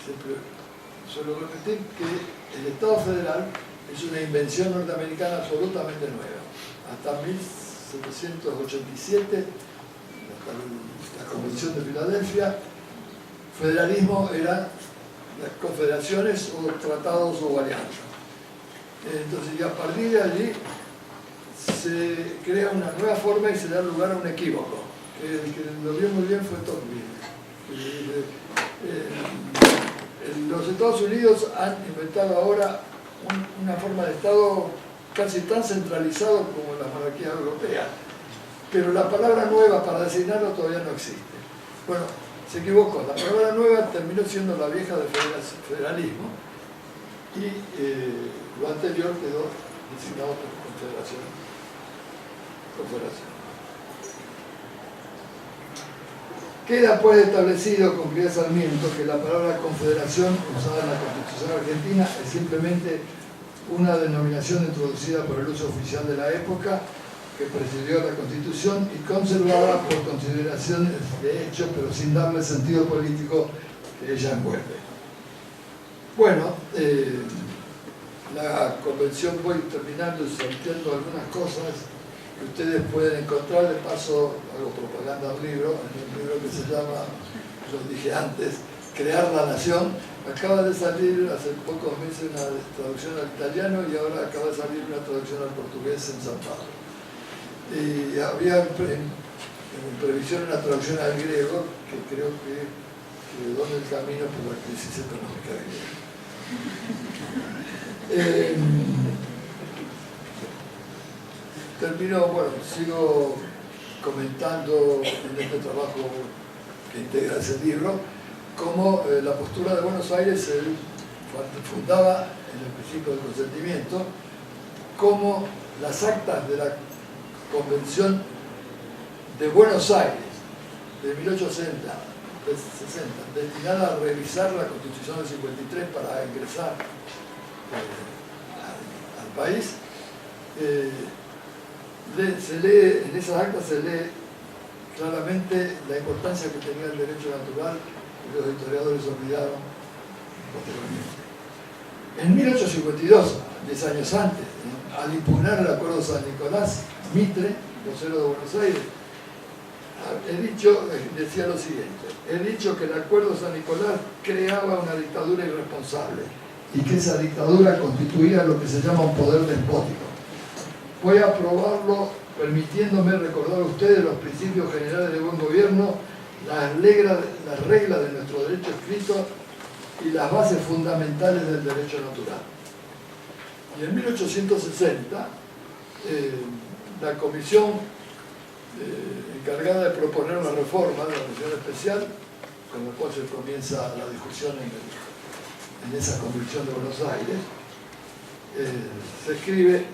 siempre suelo repetir que el Estado federal es una invención norteamericana absolutamente nueva. Hasta 1787, hasta la Convención de Filadelfia, federalismo era las confederaciones o tratados o alianzas. Entonces, y a partir de allí se crea una nueva forma y se da lugar a un equívoco. El que lo vio muy bien fue Tocqueville. Los Estados Unidos han inventado ahora una forma de Estado casi tan centralizado como la monarquía europea, pero la palabra nueva para designarlo todavía no existe. Bueno, se equivocó, la palabra nueva terminó siendo la vieja de federalismo y lo anterior quedó designado por confederación. Queda pues establecido con claridad Sarmiento que la palabra confederación usada en la Constitución argentina es simplemente una denominación introducida por el uso oficial de la época que precedió a la Constitución y conservada por consideraciones de hecho, pero sin darle sentido político que ella envuelve. Bueno, la convención, voy terminando y salteando algunas cosas que ustedes pueden encontrar. De paso, hago propaganda al libro, un libro que se llama, lo dije antes, Crear la Nación. Acaba de salir hace pocos meses una traducción al italiano y ahora acaba de salir una traducción al portugués en San Pablo. Y había en previsión una traducción al griego que creo que quedó en el camino por la crisis económica griega. Termino, bueno, sigo comentando en este trabajo que integra ese libro cómo la postura de Buenos Aires se fundaba en el principio del consentimiento, cómo las actas de la Convención de Buenos Aires de 1860, destinada a revisar la Constitución del 53 para ingresar al país, se lee, en esas actas se lee claramente la importancia que tenía el derecho natural y los historiadores olvidaron posteriormente. En 1852, 10 años antes, al impugnar el Acuerdo de San Nicolás, Mitre, vocero de Buenos Aires, decía lo siguiente: he dicho que el Acuerdo de San Nicolás creaba una dictadura irresponsable y que esa dictadura constituía lo que se llama un poder despótico. Voy a aprobarlo permitiéndome recordar a ustedes los principios generales de buen gobierno, las reglas de nuestro derecho escrito y las bases fundamentales del derecho natural. Y en 1860, la comisión encargada de proponer la reforma de la Comisión Especial, con la cual se comienza la discusión en esa Convención de Buenos Aires, se escribe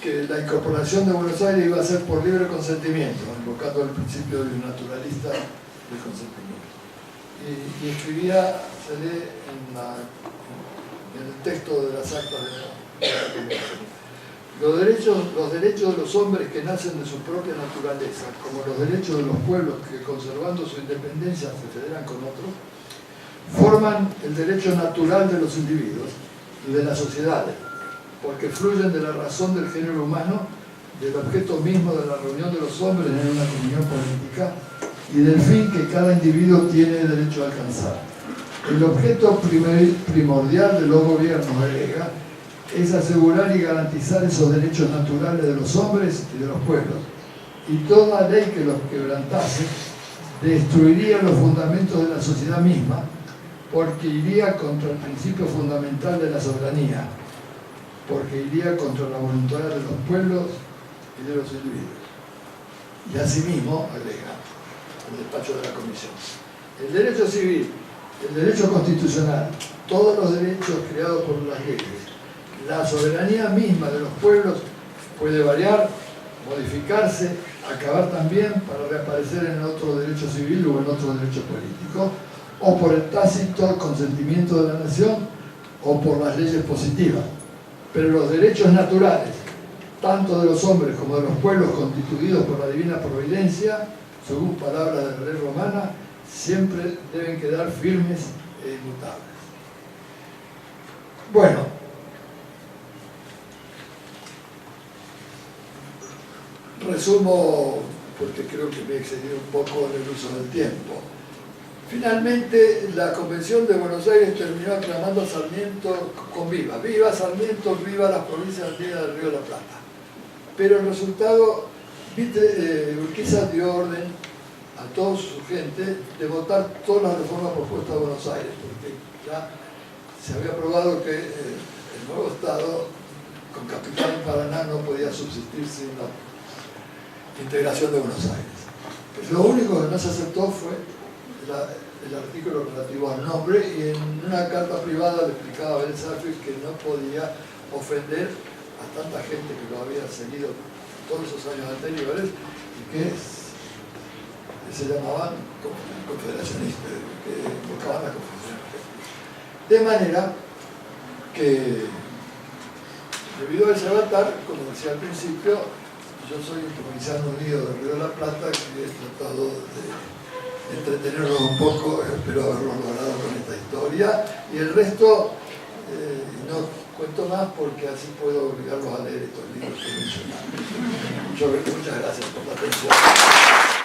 que la incorporación de Buenos Aires iba a ser por libre consentimiento, invocando el principio de un naturalista del consentimiento. Y escribía, se lee en el texto de las actas de la Convención: los derechos de los hombres que nacen de su propia naturaleza, como los derechos de los pueblos que, conservando su independencia, se federan con otros, forman el derecho natural de los individuos y de las sociedades, porque fluyen de la razón del género humano, del objeto mismo de la reunión de los hombres en una comunión política y del fin que cada individuo tiene derecho a alcanzar. El objeto primordial de los gobiernos, agrega, es asegurar y garantizar esos derechos naturales de los hombres y de los pueblos, y toda ley que los quebrantase destruiría los fundamentos de la sociedad misma, porque iría contra el principio fundamental de la soberanía, porque iría contra la voluntad de los pueblos y de los individuos. Y asimismo, agrega el despacho de la Comisión, el derecho civil, el derecho constitucional, todos los derechos creados por las leyes, la soberanía misma de los pueblos puede variar, modificarse, acabar también para reaparecer en otro derecho civil o en otro derecho político, o por el tácito consentimiento de la nación o por las leyes positivas. Pero los derechos naturales, tanto de los hombres como de los pueblos constituidos por la divina providencia, según palabras de la ley romana, siempre deben quedar firmes e inmutables. Bueno, resumo, porque creo que me he excedido un poco en el uso del tiempo. Finalmente, la Convención de Buenos Aires terminó aclamando a Sarmiento con viva. Viva Sarmiento, viva las provincias andinas del Río de la Plata. Pero el resultado, Urquiza dio orden a toda su gente de votar todas las reformas propuestas a Buenos Aires, porque ya se había probado que el nuevo Estado, con capital en Paraná, no podía subsistir sin la integración de Buenos Aires. Pues lo único que no se aceptó fue el artículo relativo al nombre, y en una carta privada le explicaba a Abel Safir que no podía ofender a tanta gente que lo había seguido todos esos años anteriores y que se llamaban confederacionistas, que invocaban la confederación. De manera que, debido a ese avatar, como decía al principio, yo soy un provinciano unido del Río de la Plata, que he tratado de entretenerlos un poco, espero haberlo logrado con esta historia, y el resto no cuento más porque así puedo obligarlos a leer estos libros que he mencionado. Muchas gracias por la atención.